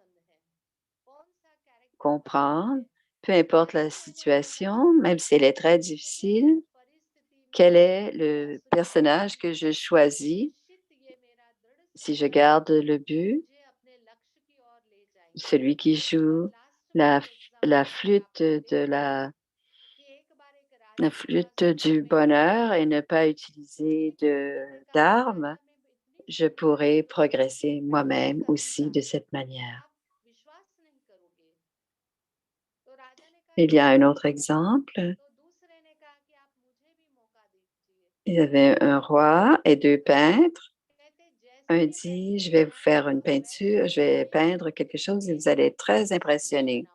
comprendre, peu importe la situation, même si elle est très difficile, quel est le personnage que je choisis si je garde le but, celui qui joue la, la flûte la flûte du bonheur et ne pas utiliser d'armes, je pourrais progresser moi-même aussi de cette manière. Il y a un autre exemple. Il y avait un roi et deux peintres. Un dit, je vais vous faire une peinture, je vais peindre quelque chose et vous allez être très impressionné.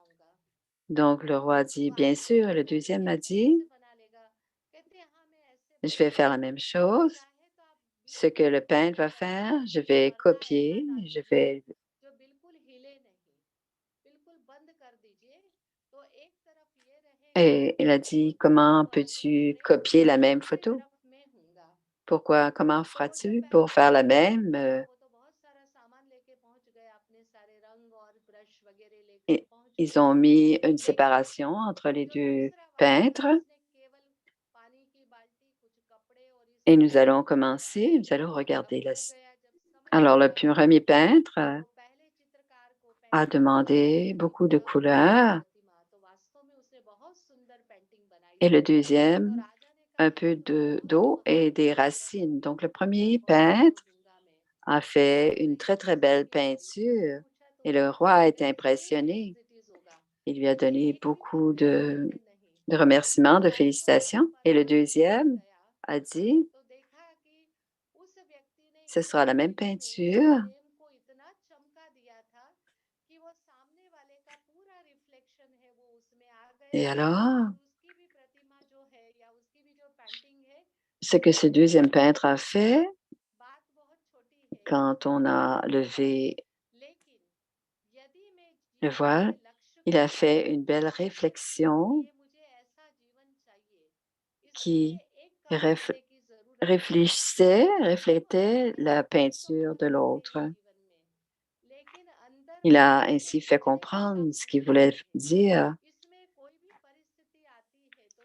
Donc, le roi dit, bien sûr. Le deuxième a dit, je vais faire la même chose. Ce que le peintre va faire, je vais copier, Et il a dit, comment peux-tu copier la même photo? Pourquoi, comment feras-tu pour faire la même? Et ils ont mis une séparation entre les deux peintres et nous allons commencer, nous allons regarder Alors, le premier peintre a demandé beaucoup de couleurs et le deuxième, un peu d'eau et des racines. Donc, le premier peintre a fait une très, très belle peinture et le roi a été impressionné. Il lui a donné beaucoup de remerciements, de félicitations. Et le deuxième a dit, ce sera la même peinture. Et alors, ce que ce deuxième peintre a fait, quand on a levé le voile, il a fait une belle réflexion qui reflétait la peinture de l'autre. Il a ainsi fait comprendre ce qu'il voulait dire.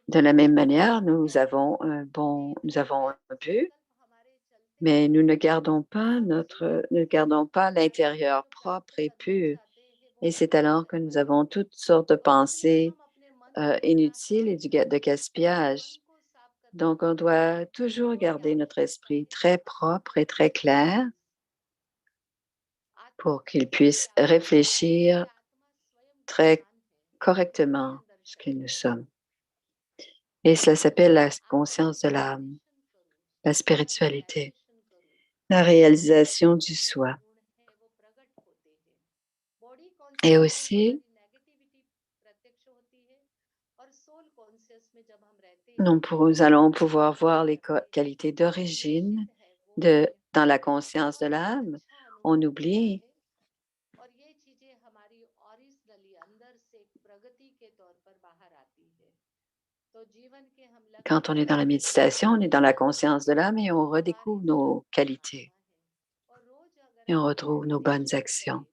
De la même manière, nous avons un but, mais nous ne gardons pas l'intérieur propre et pur. Et c'est alors que nous avons toutes sortes de pensées inutiles et de gaspillage. Donc, on doit toujours garder notre esprit très propre et très clair pour qu'il puisse réfléchir très correctement ce que nous sommes. Et cela s'appelle la conscience de l'âme, la spiritualité, la réalisation du soi. Et aussi, nous allons pouvoir voir les qualités d'origine dans la conscience de l'âme. On oublie quand on est dans la méditation, on est dans la conscience de l'âme et on redécouvre nos qualités et on retrouve nos bonnes actions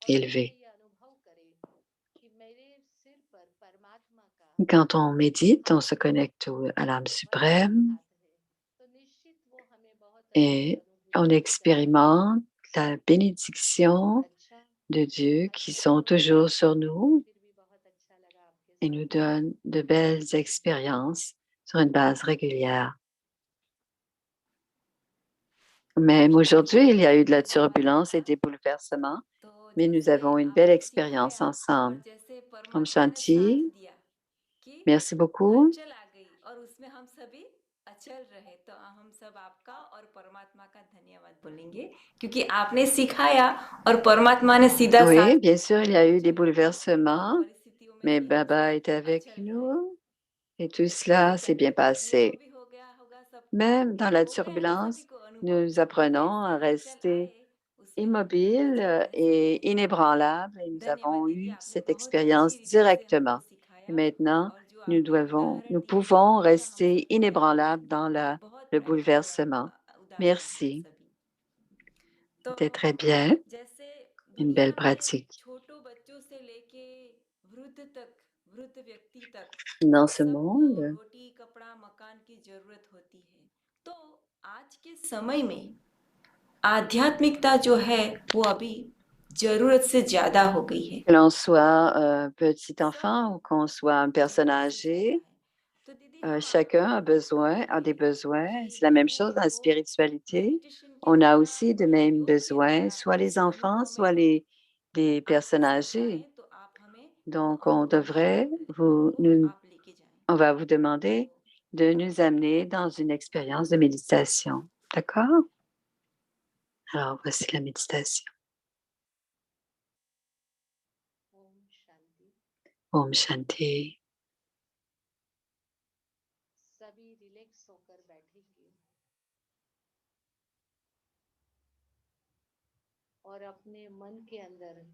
élevées. Quand on médite, on se connecte à l'âme suprême et on expérimente la bénédiction de Dieu qui sont toujours sur nous et nous donne de belles expériences sur une base régulière. Même aujourd'hui, il y a eu de la turbulence et des bouleversements, तो mais nous जैसे avons une belle आपने expérience सिखाया और ensemble. जैसे Om परमात्मा ने साथ Shanti, दिया कि merci beaucoup. हलचल आ गई और उसमें हम सभी अचल रहे, तो हम सब आपका और परमात्मा का धन्यवाद बोलेंगे क्योंकि आपने सिखाया और परमात्मा ने सीधा Oui, साथ bien sûr, il y a eu des हलचल में और bouleversements, परिस्थितियों में mais भी हम Baba सब est avec अचल रहे। nous et tout तो cela s'est कहते bien हैं कि अनुभव passé. भी हो गया होगा सबको, Même dans la हो गया है सभी turbulence, को अनुभव nous कि apprenons कैसे à हलचल rester आए उसमें हम अचल immobiles रह सकते et हैं। inébranlables et nous धन्यवाद avons दीदी, eu आपने cette बहुत अच्छी expérience रीति से हमको directement. Et सिखाया maintenant, और जो आपने उदाहरण nous दिए pouvons हमेशा हम rester सबको याद inébranlables रहेंगे, dans बहुत le प्रैक्टिकल bouleversement. उदाहरण है Merci, सभी। तो c'était très bien, जैसे une belle दुनिया में pratique. छोटों बच्चों से लेके वृद्ध तक, वृद्ध व्यक्ति तक Dans ce सबको monde, रोटी कपड़ा मकान की जरूरत होती है। तो आज के समय में आध्यात्मिकता जो है वो अभी जरूरत से ज्यादा हो गई है। que l'on soit un petit सब enfant ou qu'on soit un personne जरूरत से ज्यादा âgé, है। तो दीदी हम chacun आपको a कहेंगे a des besoins. कि C'est la même लोगों chose dans la को spiritualité. मेडिटेशन के On a द्वारा aussi de या mêmes योग के besoins, द्वारा soit इस les enfants, अनुभव में soit हम les आके personnes सो âgées. जाएं, तो आप हमें वो Donc, अनुभव में हमको आप लेके जाएं। on va vous demander तो de nous amener dans une expérience de méditation. D'accord? Alors, voici la méditation. Om Shanti. Om Shanti. सभी रिलैक्स होकर बैठेंगे और अपने मन के अंदर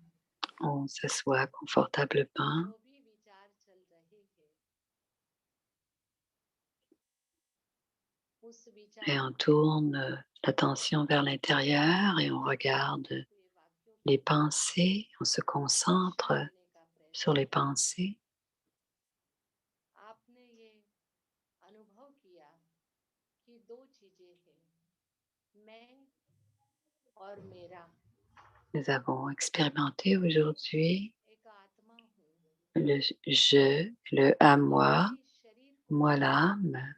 On s'assoit confortablement जो भी विचार चल रहे हैं उस विचार et on tourne l'attention vers l'intérieur et on regarde les pensées, on se concentre sur les pensées. आपने ये अनुभव किया कि दो चीजें हैं, मैं और मेरा। Nous avons expérimenté aujourd'hui एक आत्मा हूँ le je, le à और moi, मैं इस शरीर को moi चलाती l'âme. हूँ।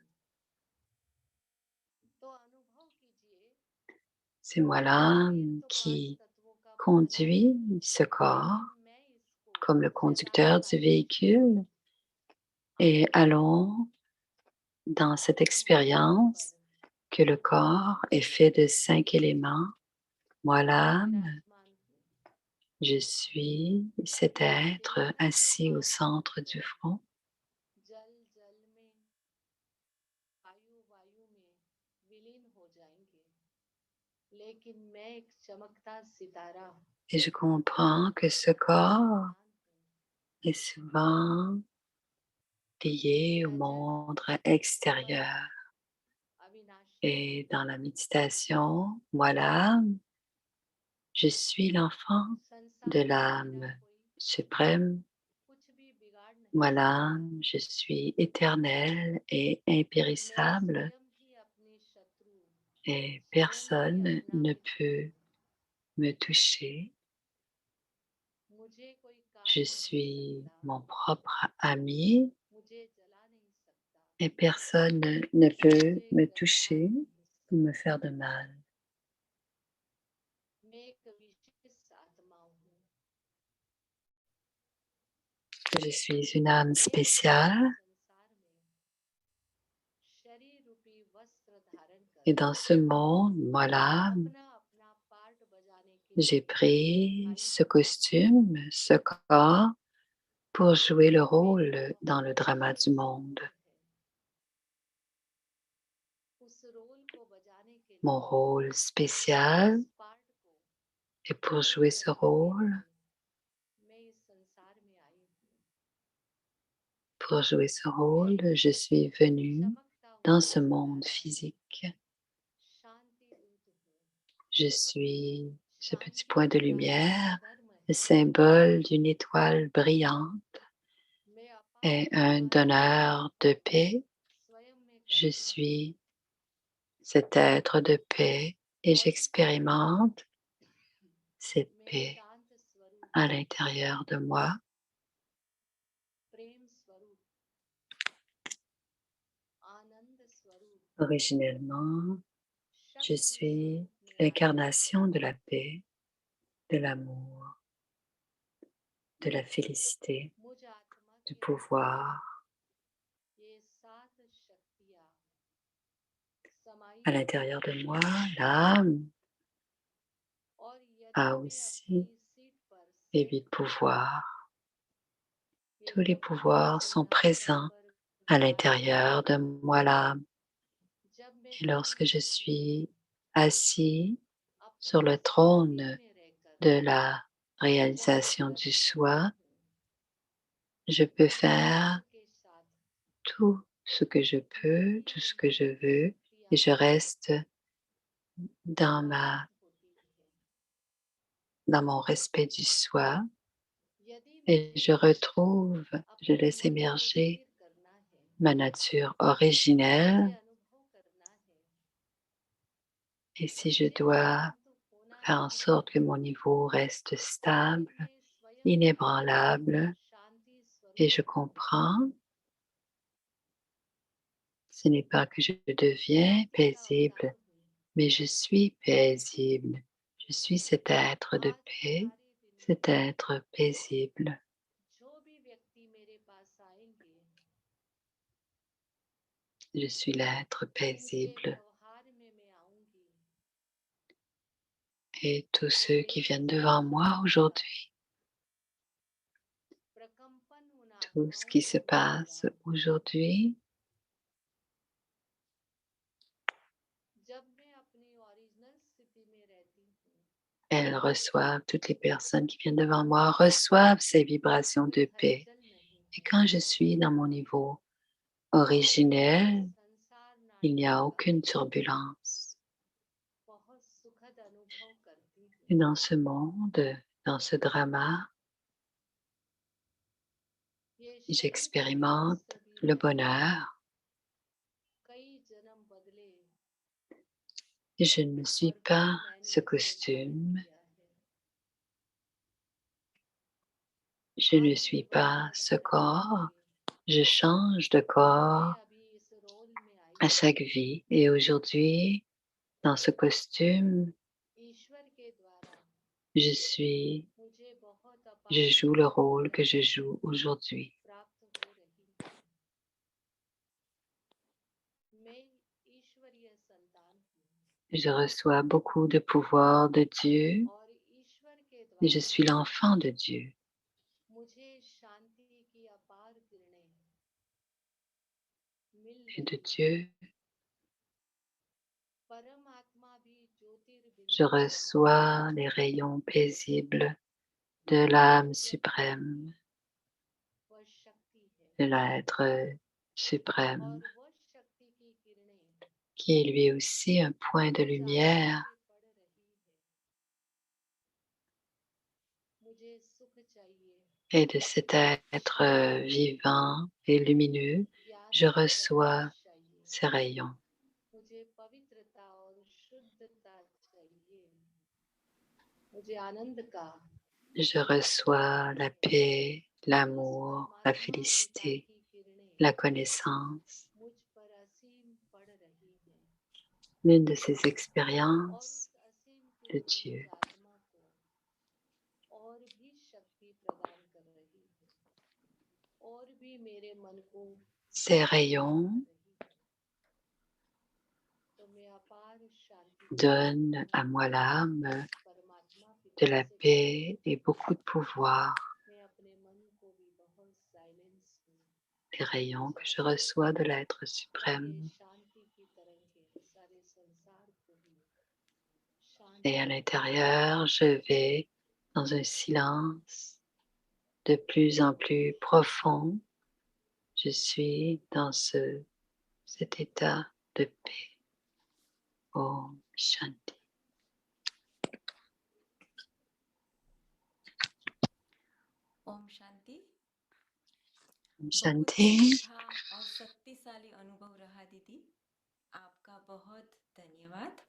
तो अनुभव कीजिए C'est moi कि शरीर l'âme तो पांच qui तत्वों का बना है, conduit ce corps लेकिन मैं इसको comme le चलाने conducteur du वाली हूँ। véhicule et अपने allons dans cette मैं हूँ यहाँ expérience पर, que le corps est fait de 5 éléments. Moi l'âme, विराजमान हूँ। je suis cet être जैसे ये assis au पांच centre तत्व du front. जल जल में, वायु वायु में विलीन हो जाएंगे, लेकिन मैं एक चमकता सितारा हूँ। Et je comprends que ce corps est souvent lié au monde extérieur. Et dans la méditation, moi l'âme, je suis l'enfant de l'âme suprême. Moi l'âme, je suis éternel et impérissable et personne ne peut me toucher. Je suis mon propre ami et personne ne peut me toucher ou me faire de mal. Je suis une âme spéciale et dans ce monde, moi l'âme, j'ai pris ce costume, ce corps pour jouer le rôle dans le drama du monde. Mon rôle spécial et pour jouer ce rôle, je suis venue dans ce monde physique. Je suis ce petit point de lumière, le symbole d'une étoile brillante et un donneur de paix. Je suis cet être de paix et j'expérimente cette में paix शांत स्वरूप, à l'intérieur de moi. प्रेम स्वरूप, आनंद स्वरूप, Originellement, je शक्ति suis स्वरूप में आया l'incarnation de la paix, de l'amour, de la félicité, मुझ आत्मा du के pouvoir. ये 7 शक्तियाँ समाई À हुई l'intérieur हैं de moi, l'âme और यदि a मैं aussi अपनी सीट पर les स्थिर 8 हूँ, pouvoirs. ये Tous les कभी pouvoirs sont सिंहासन présents पर à विराजमान l'intérieur de है moi, l'âme. जब मैं Et lorsque je शांति से suis assis sur अपनी le स्थिति trône में रहकर de la réalisation जागृत du होती soi, हूँ, je peux प्रेम faire के साथ tout ce que je peux, मेरी tout ce que je ये veux, et शक्तियाँ je reste जागृत होती हैं। dans mon respect du soi, यदि et मुझे je retrouve, je अपने laisse मन को émerger स्थिर करना है, ma nature मुझे originelle. अनुभव करना है, Et si je मुझे dois शांत होना faire en है, sorte que mon niveau reste फिर stable, मैं स्वयं को inébranlable, शांति et स्वरूप je comprends, ce n'est pas que je deviens शांति का paisible, अवतार हूँ। mais je suis paisible. Je suis cet être de आज के paix, सारे दिन cet être paisible. जो भी व्यक्ति मेरे पास आएंगे, Je suis l'être जिनके paisible. व्यवहार में मैं आऊंगी, Et tous वो ceux qui मेरे viennent devant moi संवेदनाओं का aujourd'hui, प्रकंपन उन tout ce आत्माओं qui se को मिलेगा passe aujourd'hui, जब मैं अपनी ओरिजिनल स्थिति में रहती हूँ। elles reçoivent, toutes les personnes qui viennent devant moi reçoivent ces vibrations कोई de paix. हलचल नहीं Et है, quand je suis dans mon niveau ये originel, संसार il n'y a नाटक का aucune turbulence. बहुत सुखद अनुभव करती Et हूँ। dans ce monde, dans ce drama, ये शरीर कई j'expérimente सदी le में bonheur. कई जन्म बदले Je ne suis और फिर pas मैंने ce इसे धारण costume, किया है। je ne आज suis ये pas वस्त्र ce धारण corps, करके je change de मैं corps अभी इस रोल में आई à हूँ। chaque vie. Et aujourd'hui, dans ce costume, ईश्वर के द्वारा je suis, मुझे बहुत je अपार joue le rôle que je शक्तियाँ joue aujourd'hui. प्राप्त हो रही हैं। मैं ईश्वरीय संतान हूँ Je reçois beaucoup de pouvoir de Dieu और ईश्वर के et je द्वारा suis l'enfant de Dieu. मुझे शांति की अपार किरणें मिल Et de रही हैं। Dieu, परमात्मा भी je ज्योतिर्बिंदु समान है। reçois les rayons paisibles de l'âme यद्यपि suprême, वह शक्ति है de l'être और suprême, वह शक्ति की किरणें qui est lui aussi un point de मुझ आत्मा lumière. पे पड़ रही है। मुझे सुख चाहिए, Et de cet être शांति चाहिए, vivant et lumineux, ज्ञान je और प्रकाश reçois चाहिए, ces rayons. मुझे पवित्रता और शुद्धता चाहिए, मुझे आनंद का Je reçois la paix, उस l'amour, la परमात्मा पिता félicité, की किरणें la connaissance. मुझ पर असीम पड़ रही हैं L'une de ces और expériences उस असीम de किरणें मुझ Dieu. आत्मा को और भी शक्ति प्रदान कर रही है और भी मेरे मन को Ces शांत बना rayons रही है। तो मैं अपार शांति पाती donnent à moi l'âme उस परमात्मा de पिता la से paix et beaucoup de pouvoir. मैं अपने मन को भी बहुत साइलेंस में Les rayons que je चाहती हूँ reçois de l'être और ये suprême. शांति की तरंगें सारे संसार को भी शांत Et à कर रही है। l'intérieur, je vais dans un silence de plus en plus profond. Je suis dans cet état de paix. Om Shanti. Om Shanti. Om बहुत Shanti. मीठा और शक्तिशाली अनुभव रहा दीदी, आपका बहुत धन्यवाद।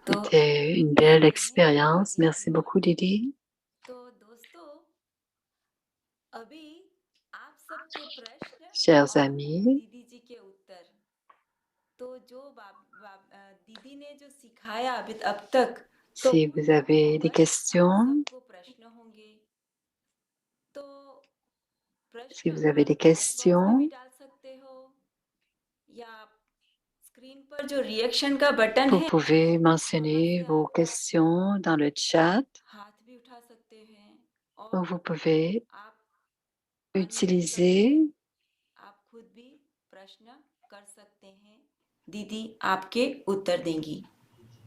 तो C'était une belle expérience. Merci beaucoup, Didi. तो दोस्तों, अभी आप सबके प्रश्न Chers और amis, दीदी जी के उत्तर। तो जो दीदी ने जो सिखाया अभी अब तक, तो si उन vous avez des पर आप questions, सबको प्रश्न होंगे। तो si प्रश्न vous avez des आप चैट बॉक्स में भी questions, डाल सकते हो, या स्क्रीन पर जो रिएक्शन का बटन vous है pouvez वहाँ mentionner से vos आप questions dans le chat हाथ भी उठा सकते हैं, ou और vous pouvez आप अनम्यूट करके utiliser, आप खुद भी प्रश्न कर सकते हैं, दीदी आपके उत्तर देंगी।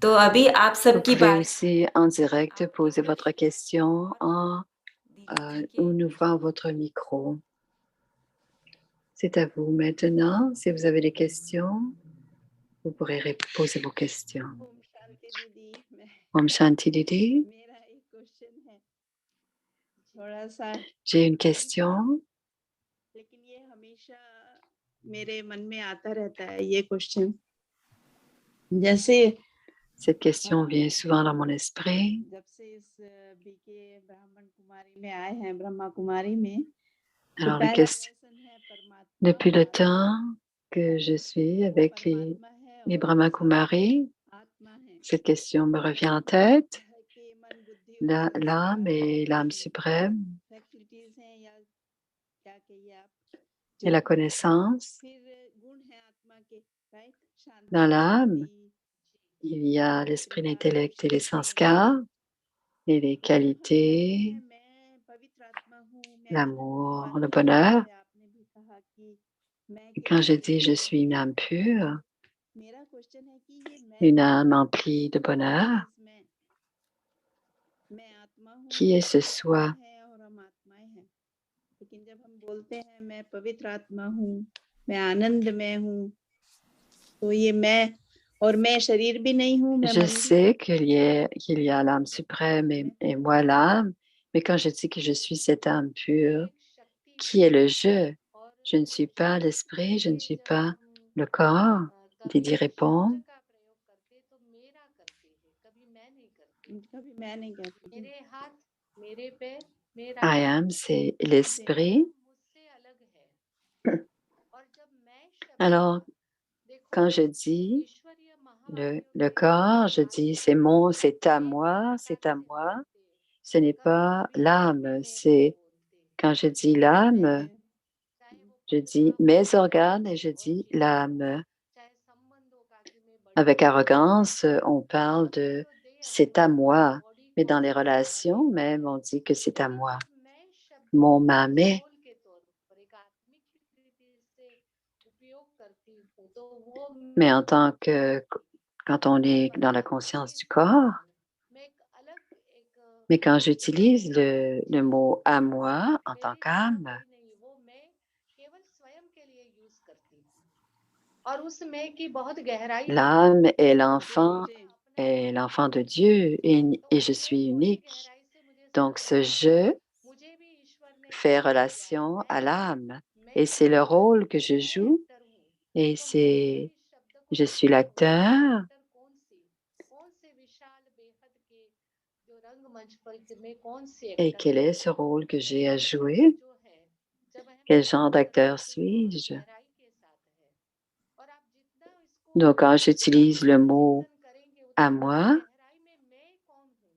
तो अभी आप vous सबकी pouvez बारी, aussi en direct आपके poser votre प्रश्न question और en दीदी जी के ouvrant votre micro. C'est à vous maintenant. Si vous avez des questions, vous pourrez poser vos questions. Om शांति दीदी, Om Shanti Didi, मेरा एक क्वेश्चन है, थोड़ा सा, j'ai une question. लेकिन ये हमेशा मेरे मन में आता रहता है ये क्वेश्चन। जैसे Cette question vient souvent dans mon esprit. जब से इस बीके ब्राह्मण कुमारी में आए हैं, ब्रह्मा कुमारी में, तो Alors, la पहला question, लेसन है परमात्मा depuis और le आत्मा। temps que je suis वो avec परमात्मा है les और Brahma दूसरा Kumaris, आत्मा है। cette question me revient en tête. है कि मन बुद्धि और L'âme संस्कार et l'âme ये suprême फैकल्टीज हैं, या क्या कहिए आप, et la connaissance. फिर गुण है आत्मा के, राइट? Dans शांति, l'âme, स्फूर्ति, il y a l'esprit कृपा, d'intellect et les शक्ति। sanskars et les तो जब हम कहते qualités, हैं मैं पवित्र आत्मा हूँ, मैं आनंद हूँ, l'amour, le आनंद में bonheur. जैसे आपने भी कहा कि मैं Et quand केवल je dis je ईश्वर suis une âme pure, हूँ। मेरा क्वेश्चन है कि ये मैं une कौन âme हूँ? emplie de bonheur, है इसमें मैं आत्मा हूँ, qui est ce परमात्मा soi? है और हम आत्माएं हैं। लेकिन जब हम बोलते हैं मैं पवित्र आत्मा हूँ, मैं आनंद में हूँ, तो ये मैं, और मैं शरीर भी नहीं हूँ, मैं Je मन भी sais qu'il y a l'âme suprême et moi l'âme, mais quand je dis que je suis cette âme pure, qui est le je? Je ne suis pas l'esprit, je ne suis pas le corps. Didi répond, कभी मैं नहीं कहती। मेरे हाथ, मेरे पैर, मेरा I मन, am, c'est वो l'esprit. मुझसे अलग है। और जब मैं शब्द Alors, देखो, quand je dis ईश्वरीय महावाक्यों le के corps, je dis c'est mon, c'est à एक moi, प्रकार c'est à से moi. बोलते, Ce n'est कभी pas कभी l'âme, अपने c'est बोलते, quand je dis मैं l'âme, है, चाहे वो je पद dis का mes हो organes et je और dis जीवन हो, l'âme. चाहे संबंधों का कि मैं बड़ी Avec हूँ, arrogance, छोटी on हूँ, parle ये de तो देह c'est à अभिमान वाली moi. बॉडी Mais को dans les हम relations लेते même, हैं। on dit que c'est à लेकिन moi. जब मैं शब्द Mon को mamé. कंट्रोल के तौर पर एक आत्मिक रीति से उपयोग करती हूँ, तो वो Mais en tant que, quand on est dans la conscience du corps, मैं एक अलग एक mais quand j'utilise le चीज mot à moi en tant मेरे सिवा qu'âme, कोई नहीं, वो मैं केवल स्वयं के लिए यूज करती हूँ। और उस मैं की बहुत गहराई होती है। l'âme est जो l'enfant, मुझे est l'enfant de Dieu et je suis unique. गहराई से मुझे Donc समझ ce में आता है। je मुझे भी ईश्वर ने fait जन्म दिया है। relation à l'âme मैं et c'est le rôle que je मैं joue एक्टर हूँ। et तो मैं c'est, इस शब्द को je suis सुनती हूँ। l'acteur एक्टर कौन से विशाल बेहद के जो रंगमंच पर मैं कौन सी et एक्टर quel हूँ। est ce rôle que तो j'ai à ये शब्द jouer, जो है, जब हम quel यूज genre करते हैं d'acteur तो ये बहुत suis-je. गहराई के साथ है। और आप जितना इसको Donc quand j'utilise le mot चिंतन करेंगे à उतना moi, गहराई में मैं कौन हूँ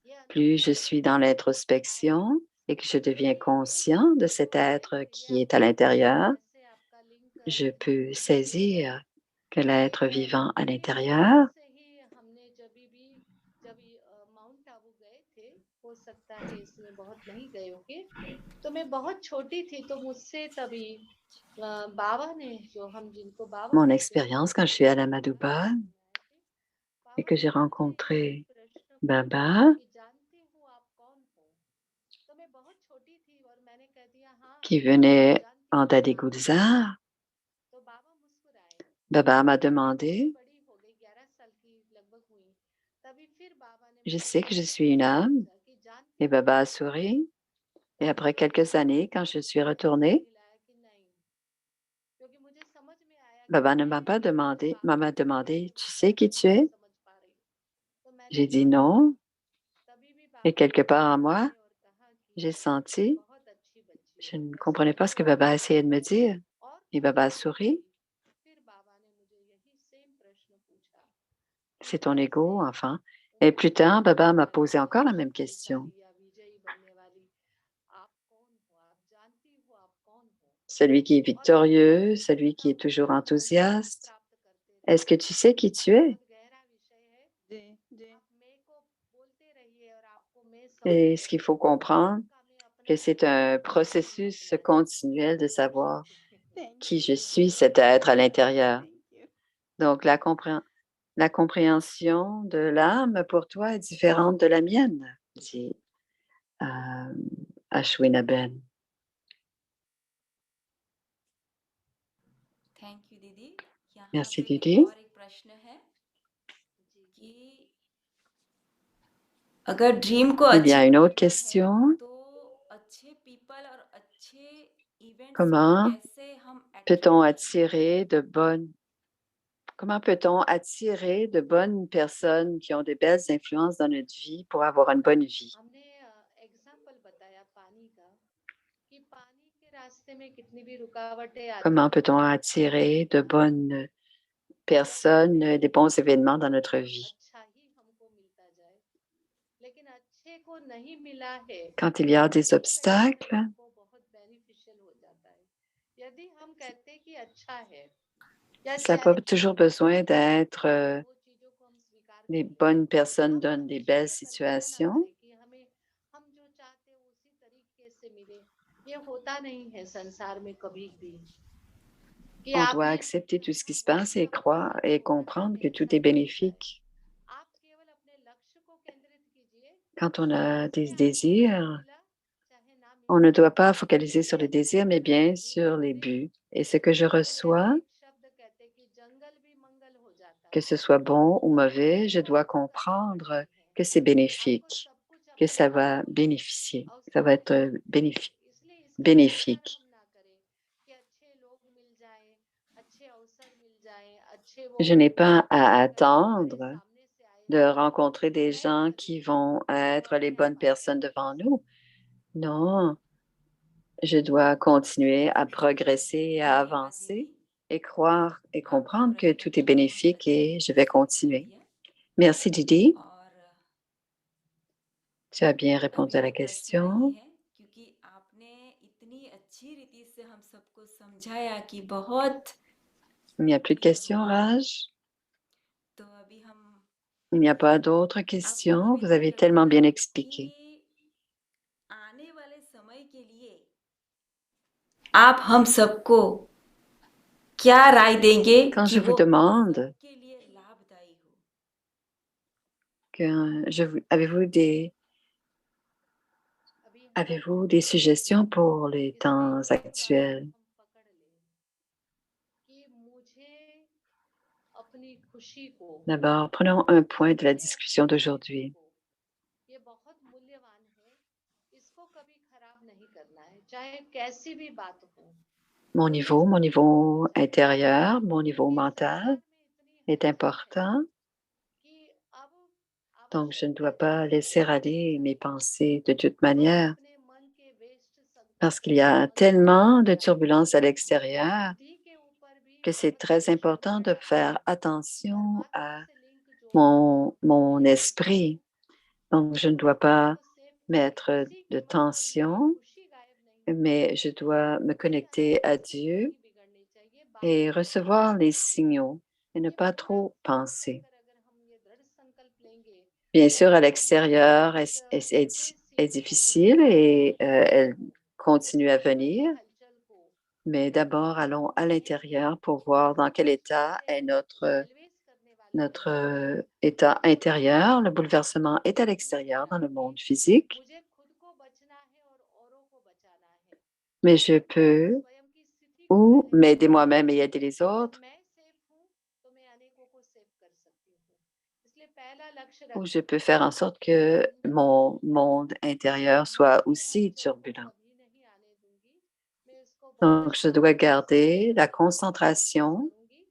ये plus अनुभव je होगा। suis dans l'introspection et que je deviens conscient de cet être qui est à l'intérieur, कैसे आपका लिंक je peux जुड़ जाता है। saisir que l'être एक vivant à मेरे l'intérieur, बचपन से ही हमने जब माउंट आबू गए थे, हो सकता है इसमें बहुत नहीं गए होंगे, तो मैं बहुत छोटी थी, तो मुझसे तभी बाबा ने, जो हम जिनको बाबा mon कहते हैं, expérience quand je suis allée à हमारे Madouba आश्रम में आए थे, et बाबा que ने j'ai मुझे ये rencontré प्रश्न पूछा Baba, कि जानती हूँ आप कौन हो। तो मैं बहुत छोटी थी और मैंने कह दिया हाँ qui बाबा venait जानती en हूँ मैं Daddy आप कौन हो। Gulzar, तो बाबा मुस्कुराए। Baba m'a जब मैं थोड़ी demandé, बड़ी हो गई, 11 साल की लगभग हुई, तभी फिर बाबा ने je मुझसे sais que je प्रश्न suis une फिर âme, पूछा कि जानती et हो Baba आप a कौन हो। souri. तो Et après मुझे उस quelques समय années, quand je suis पता नहीं retournée, दिलाया कि नहीं, क्योंकि मुझे समझ में आया कि Baba ne m'a मैं pas केवल demandé, बाबा maman a की कृपा demandé, से tu मुझे sais qui सब tu कुछ es? समझ J'ai dit non. Et quelque part en moi, j'ai senti, je ne comprenais pas ce que Baba essayait de me dire. Et Baba a souri. C'est ton ego, enfant. Et plus tard, Baba m'a posé encore la même question. Celui qui est victorieux, celui qui est toujours enthousiaste. Est-ce que tu sais qui tu es? जी, जी, Et ce qu'il faut comprendre, que c'est un processus continuel de savoir thank qui je you, suis, cet être à l'intérieur. thank you. Donc, la compréhension de l'âme pour toi est différente de la mienne, dit Ashwina Ben. Thank you दीदी। यहाँ Merci, पे Didi. और एक प्रश्न है कि अगर ड्रीम को Il y a une autre करना है, question. तो अच्छे पीपल और अच्छे इवेंट्स को Comment कैसे हम peut-on attract attirer de bonnes Comment peut-on attirer de bonnes personnes qui ont de belles influences dans notre vie pour avoir une bonne vie? हमने एग्जाम्पल बताया पानी का कि पानी के रास्ते में कितनी भी रुकावटें आती Comment हैं, peut-on attirer de bonnes personnes, des bons événements dans notre vie? अच्छा ही हमको मिलता जाए, लेकिन अच्छे को नहीं मिला है Quand il y a des तो उस समय में obstacles, हमको बहुत बेनिफिशियल हो जाता है। यदि हम कहते हैं कि अच्छा है या ça n'a चाहे pas toujours besoin d'être वो चीजों को हम स्वीकार les करें, bonnes personnes हम donnent des शुक्र belles करते या ना situations. करें कि हमें हम जो चाहते हैं उसी तरीके से मिले, ये होता नहीं है संसार में कभी भी कि On doit आपने accepter tout ce qui se भगवान passe et सब croire तरफ et हो, हर comprendre que समय tout est सब मिल जाए। bénéfique. आप केवल अपने लक्ष्य को केंद्रित कीजिए, Quand on a चाहे des आपको जो désirs, मिला चाहे ना on मिला, ne doit pas focaliser sur les जैसे désirs, mais अगर bien हम sur धीरे les धीरे buts. Et ce que je reçois, एक शब्द कहते कि जंगल भी मंगल हो जाता que है, ce soit bon ou mauvais, je आपको dois आपको करावट comprendre नहीं है, que c'est आपको bénéfique, सब कुछ que अपने ça आप va bénéficier, ça अवसर va être मिलता है। इसलिए इसका इंतजार bénéfique. हम ना करें कि अच्छे लोग मिल जाएं, अच्छे अवसर मिल जाएं, अच्छे वो Je n'ai pas à कहीं हमारे attendre सामने से आए de तो rencontrer des नहीं gens करें, qui vont वो être les अपने bonnes आप आते personnes हैं। devant nous. Non, je dois continuer à progresser et à धन्यवाद avancer दीदी। et croire et आपका comprendre que प्रश्न tout को est बहुत bénéfique अच्छे et je तरीके vais से उत्तर continuer. दिया। Merci Didi, और tu as bien répondu अभी à la वो प्रश्न नहीं question. है क्योंकि आपने इतनी अच्छी रीति से हम सबको समझाया कि बहुत Il n'y a plus de ये questions, हुआ। Raj? तो अभी हम Il n'y a pas d'autres आपको questions? Vous निवेदन avez करते tellement bien हैं expliqué. कि आने वाले समय के लिए आप हम सबको क्या राय देंगे Quand कि je vous वो demande सबके लिए लाभदायी हो? avez-vous अभी हम avez-vous des suggestions pour les इसमें temps एक बात actuels? हम पकड़ लें कि मुझे अपनी खुशी को, D'abord, prenons un point de la मुझे discussion अपने अस्तित्व d'aujourd'hui. को, ये बहुत मूल्यवान है, इसको कभी खराब नहीं करना है, चाहे कैसी भी बात हो। मुझे Mon सब niveau कुछ intérieur, mon niveau क्योंकि mental संसार में इतनी est हलचल है important, कि अब donc je ne आवश्यक dois है कि pas हम laisser सब aller mes मिलकर pensées de toute जो manière, अपने मन के वेस्ट parce qu'il संकल्पों y को a बंद करके tellement de हटाएं, turbulences à l'extérieur बुद्धि के ऊपर भी que c'est बहुत très प्रेशर important बढ़ de रहा है, faire attention परमात्मा à से लिंक जोड़ना mon बेहद जरूरी esprit. है। Donc, je ne अपने dois आप pas को सेफ करें, mettre किसी de कीमत पर मेरी tension, खुशी गायब नहीं होनी mais je चाहिए, dois me मेरी connecter à अनुपस्थिति Dieu नहीं बिगड़नी चाहिए, et बाकी सब recevoir ठीक les रहेगा। signaux et ne ये pas पूरा trop सोच penser. करके अगर हम ये दृढ़ संकल्प लेंगे Bien और sûr, à हम l'extérieur, इस est urgency को, इस difficile et elle को, continue à विश्व की venir, हलचल को mais d'abord, allons à एक l'intérieur pour voir dans quel état से est एलवेज करने वाली notre हवा है, état जो intérieur. Le हमें bouleversement est à कंट्रोल नहीं l'extérieur, dans le रखती। monde physique, मुझे खुद को बचना है और औरों को बचाना है, mais je मैं peux स्वयं की स्थिति को ou पहले m'aider ठीक moi-même करूं, et aider les जब autres, मैं सेफ हूं तो मैं अनेकों को सेफ कर सकती हूँ। इसलिए पहला लक्ष्य ou रखें je peux faire en sorte कि मैं que बंधनों mon monde intérieur soit की aussi हलचल को turbulent. कभी नहीं आने दूंगी, मैं इसको बहुत Donc, je dois शांति से garder la फेस concentration करूंगी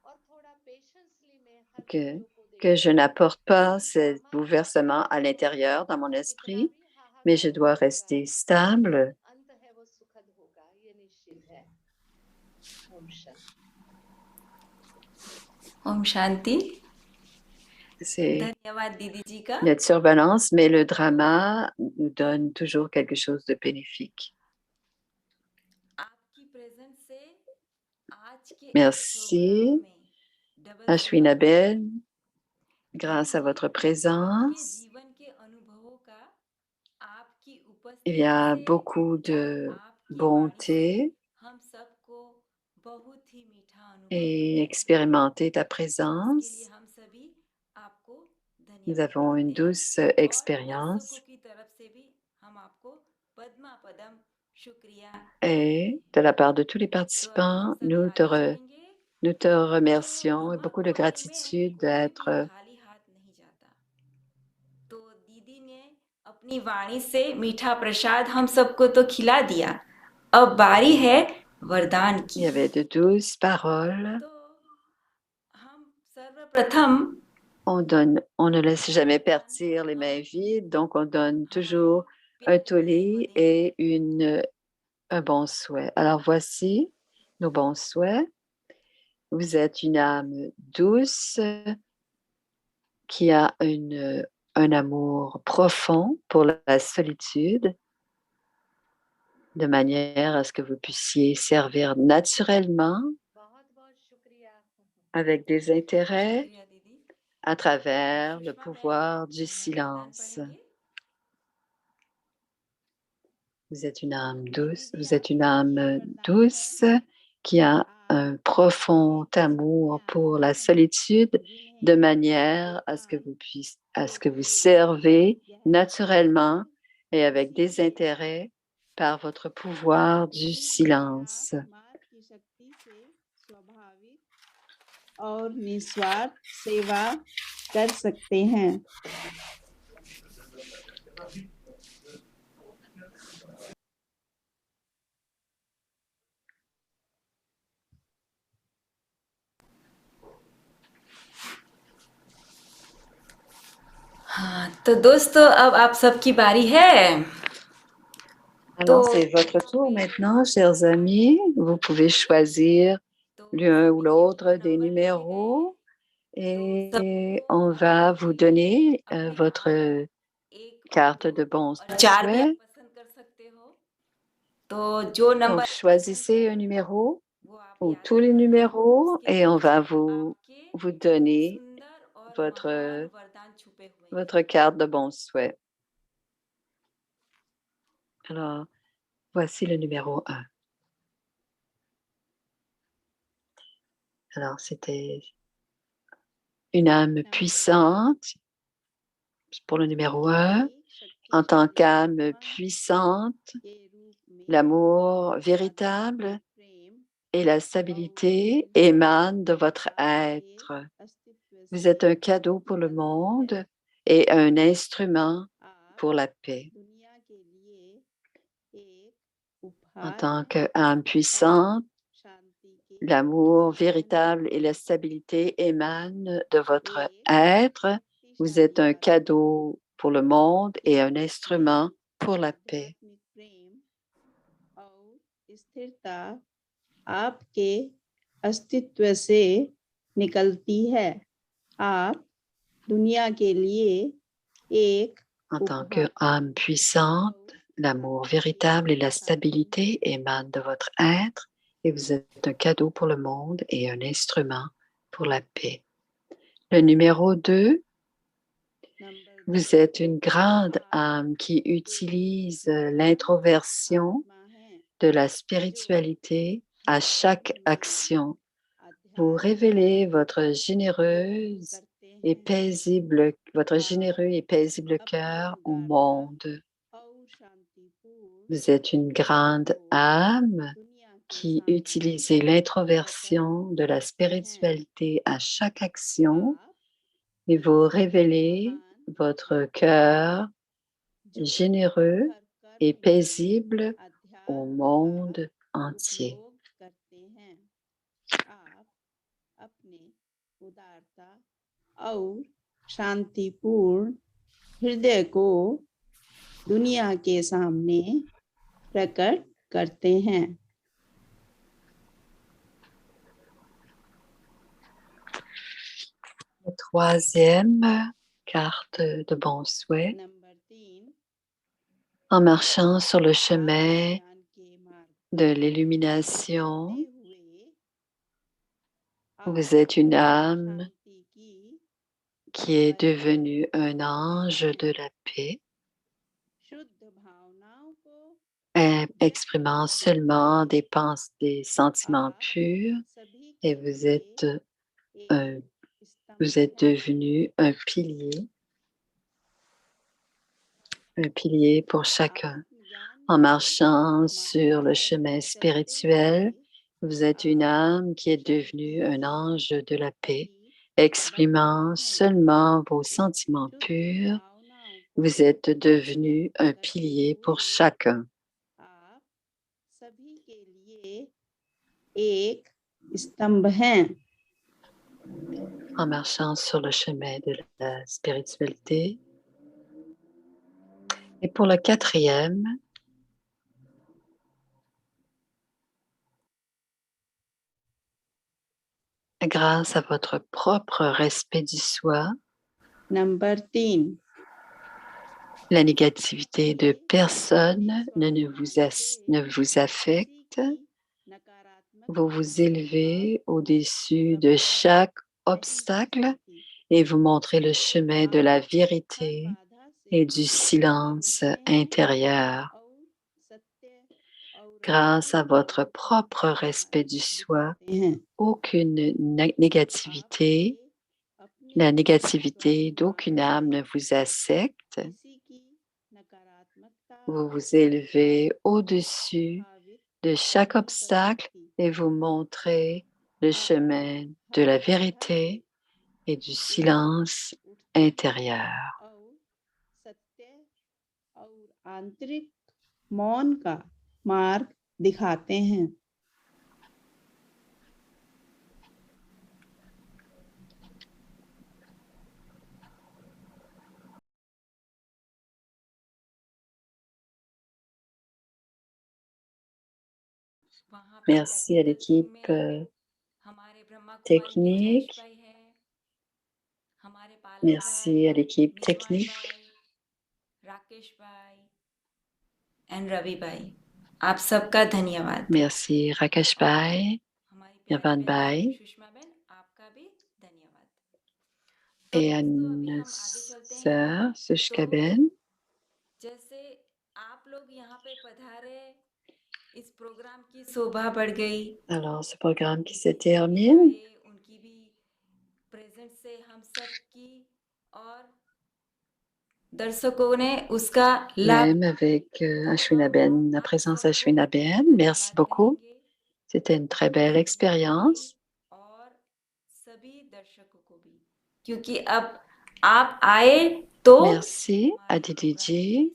और थोड़ा पेशेंसली मैं हर que, चीजों को que je n'apporte pas ce bouleversement à l'intérieur dans mon esprit, mais je dois rester stable. अंत है वो सुखद होगा, ये निश्चित है। ओम शांति। ओम शांति। C'est धन्यवाद दीदी जी का। notre surveillance, mais le drama nous donne toujours quelque chose de bénéfique. आपकी प्रेजेंस से आज के इस Merci, प्रोग्राम में डबल Ashwinabel, grâce à votre आपके présence. जीवन के अनुभवों का आपकी Il उपस्थिति y a से beaucoup और de आपकी वाणी से bonté हम सबको बहुत ही मीठा अनुभव et होता है। expérimenter ta इसके लिए présence. हम सभी आपको Nous धन्यवाद avons une देते हैं douce और expérience दर्शकों की तरफ से भी हम आपको पद्मा पदम शुक्रिया et de la part de tous les तो अब हम participants, सभी आगे चलेंगे। nous te जो remercions et beaucoup de भक्त पद में gratitude कोई भी d'être खाली हाथ नहीं जाता। तो दीदी ने अपनी वाणी से मीठा प्रसाद हम सबको तो खिला दिया, अब बारी है वरदान il की। y avait de douces paroles. तो हम सर्वप्रथम On ne laisse jamais partir les mains vides, donc on donne toujours un tollé et un bon souhait. Alors voici nos bons souhaits. Vous êtes une âme douce qui a un amour profond pour la solitude, de manière à ce que vous puissiez servir naturellement बहुत बहुत शुक्रिया। avec des intérêts शुक्रिया दीदी। à travers le Sushma pouvoir du बहन वरदान silence. पढ़ेंगे। Vous êtes une âme douce, दीदी vous êtes une आपके लिए âme वरदान douce है qui a आप un profond एक ऐसी amour pour आत्मा la हैं solitude de जिन्हें manière à ce que एकांत vous puissiez, à ce que vous गहरी servez naturellement गहराई et avec des इसीलिए intérêts par votre pouvoir du इसीलिए silence. आप माँ की शक्ति से स्वाभाविक और निस्वार्थ सेवा कर सकते हैं। हाँ तो दोस्तों अब आप सबकी बारी है। Alors, c'est votre tour maintenant, chers amis. Vous pouvez choisir l'un ou l'autre des numéros et on va vous donner votre carte de bons और 4 भी आप souhaits. पसंद कर सकते हो। तो जो number Donc, choisissez un numéro वो आप ou याद tous les रखें। numéros उसके et on va पीछे आपके vous donner सुंदर और votre, महान वरदान छुपे हुए हैं। votre carte de bons souhaits. Alors, voici le numéro 1. Alors, c'était une âme puissante pour le numéro 1. En tant qu'âme puissante, l'amour véritable et la stabilité émanent de votre être. Vous êtes un cadeau pour le monde et un instrument pour la paix. En tant qu'âme puissante, l'amour véritable et la stabilité émanent de votre être. Vous êtes un cadeau pour le monde et un instrument pour la paix. स्थिरता आपके अस्तित्व से निकलती है। आप दुनिया के लिए एक En tant qu'âme puissante, l'amour véritable et la stabilité émanent de votre être et vous êtes un cadeau pour le monde et un instrument pour la paix. Le numéro 2, vous êtes une grande âme qui utilise l'introversion de la spiritualité à chaque action. Vous révélez votre généreux et paisible cœur au monde. Vous êtes une grande âme qui utilise l'introversion de la spiritualité à chaque action et vous révélez votre cœur généreux et paisible au monde entier. आप अपने उदारता और शांतिपूर्ण हृदय को दुनिया के सामने प्रकट करते हैं। La troisième carte de bons souhaits. Number 3, En marchant sur le chemin ज्ञान के मार्ग de l'illumination, हुए vous êtes une âme शांति की qui est devenue un ange de la paix, शुद्ध भावनाओं को exprimant seulement des sentiments आप purs, सभी et के vous लिए êtes, एक vous êtes devenu un pilier pour chacun. En marchant sur le chemin spirituel, vous êtes une âme qui est devenue un ange de la paix, exprimant seulement vos sentiments purs. Vous êtes devenu un pilier pour chacun. आप सभी के लिए एक स्तंभ हैं। En marchant sur le chemin de la spiritualité. Et pour le quatrième, grâce à votre propre respect du soi, number 3, la négativité de personne ne vous affecte. Vous vous élevez au-dessus de chaque obstacle et vous montrez le chemin de la vérité et du silence intérieur. Grâce à votre propre respect du soi, aucune négativité, la négativité d'aucune âme ne vous affecte. Vous vous élevez au-dessus de chaque obstacle et vous montrez le chemin de la vérité et du silence intérieur. सत्य और आंतरिक मौन का मार्ग दिखाते हैं। Merci à l'équipe technique. Merci à l'équipe technique. Rakesh भाई एंड रवि भाई, आप सबका धन्यवाद। Merci Rakesh Bhai, Yavan Bhai Sushma बहन, आपका भी धन्यवाद। et à notre sœur Sushka Ben. जैसे आप लोग यहाँ पे पधारे, इस प्रोग्राम की शोभा बढ़ गई। Alors, ce programme qui se termine. उनकी भी प्रेजेंस से हम सब की और दर्शकों ने उसका लाभ, Même avec Ashwina Ben, la présence d'Ashwina Ben. Merci beaucoup. C'était une très belle expérience. और सभी दर्शकों को भी, क्योंकि अब आप आए तो Merci à Didi.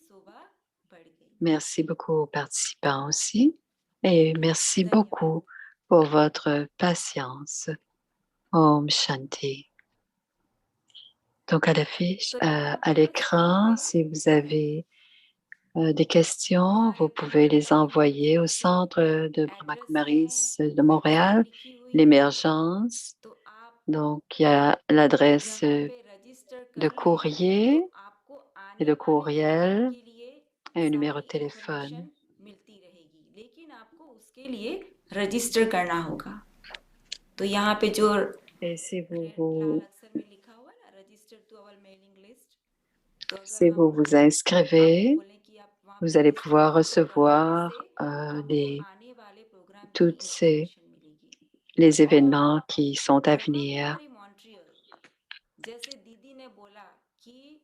Merci beaucoup aux participants aussi. Et merci beaucoup pour votre patience. Om Shanti. Donc à l'affiche, à l'écran, si vous avez des questions, vous pouvez les envoyer au centre de Brahma Kumaris de Montréal, l'émergence. Donc il y a l'adresse de courrier et de courriel et un numéro de téléphone. मिलती रहेगी, लेकिन आपको उसके लिए रजिस्टर करना होगा। तो यहाँ पे जो Et si vous लाल अक्षर में लिखा हुआ है ना, register to our mailing list, तो si vous vous inscrivez, vous allez pouvoir recevoir toutes les événements qui sont à venir. जैसे दीदी ने बोला कि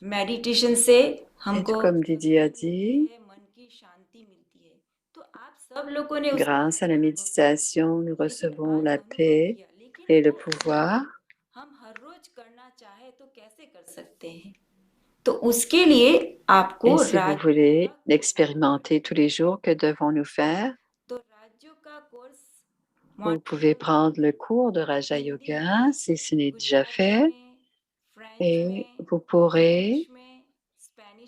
मेडिटेशन से हमको, comme Didi a dit, मन की शांति मिलती है, तो आप सब लोगों ने grâce à la méditation, nous recevons la paix et le pouvoir. हम हर रोज करना चाहे तो कैसे कर सकते हैं? तो उसके लिए आपको, et si vous voulez l'expérimenter tous les jours, que devons-nous faire? तो राज्यों का course Vous pouvez prendre le cours de Raja Yoga si ce n'est déjà fait et vous pourrez,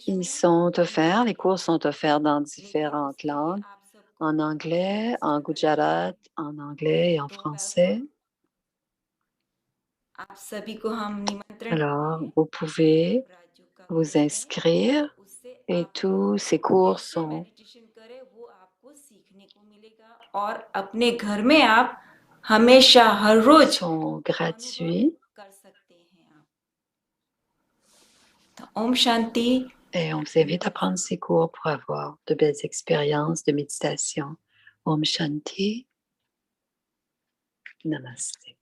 ils sont offerts, les cours sont offerts dans différentes langues, en anglais, en gujarat, en anglais et en français. आप सभी को हम निमंत्रण Alors, देते हैं vous pouvez राजयोग का vous course में, inscrire और उससे et आप tous ces cours कैसे sont मेडिटेशन करें वो आपको सीखने को मिलेगा और अपने घर में आप हमेशा हर रोज gratuits कर सकते हैं आप। तो ओम Shanti. et on vous invite à prendre ces cours pour avoir de belles expériences de méditation. Om Shanti. Namaste.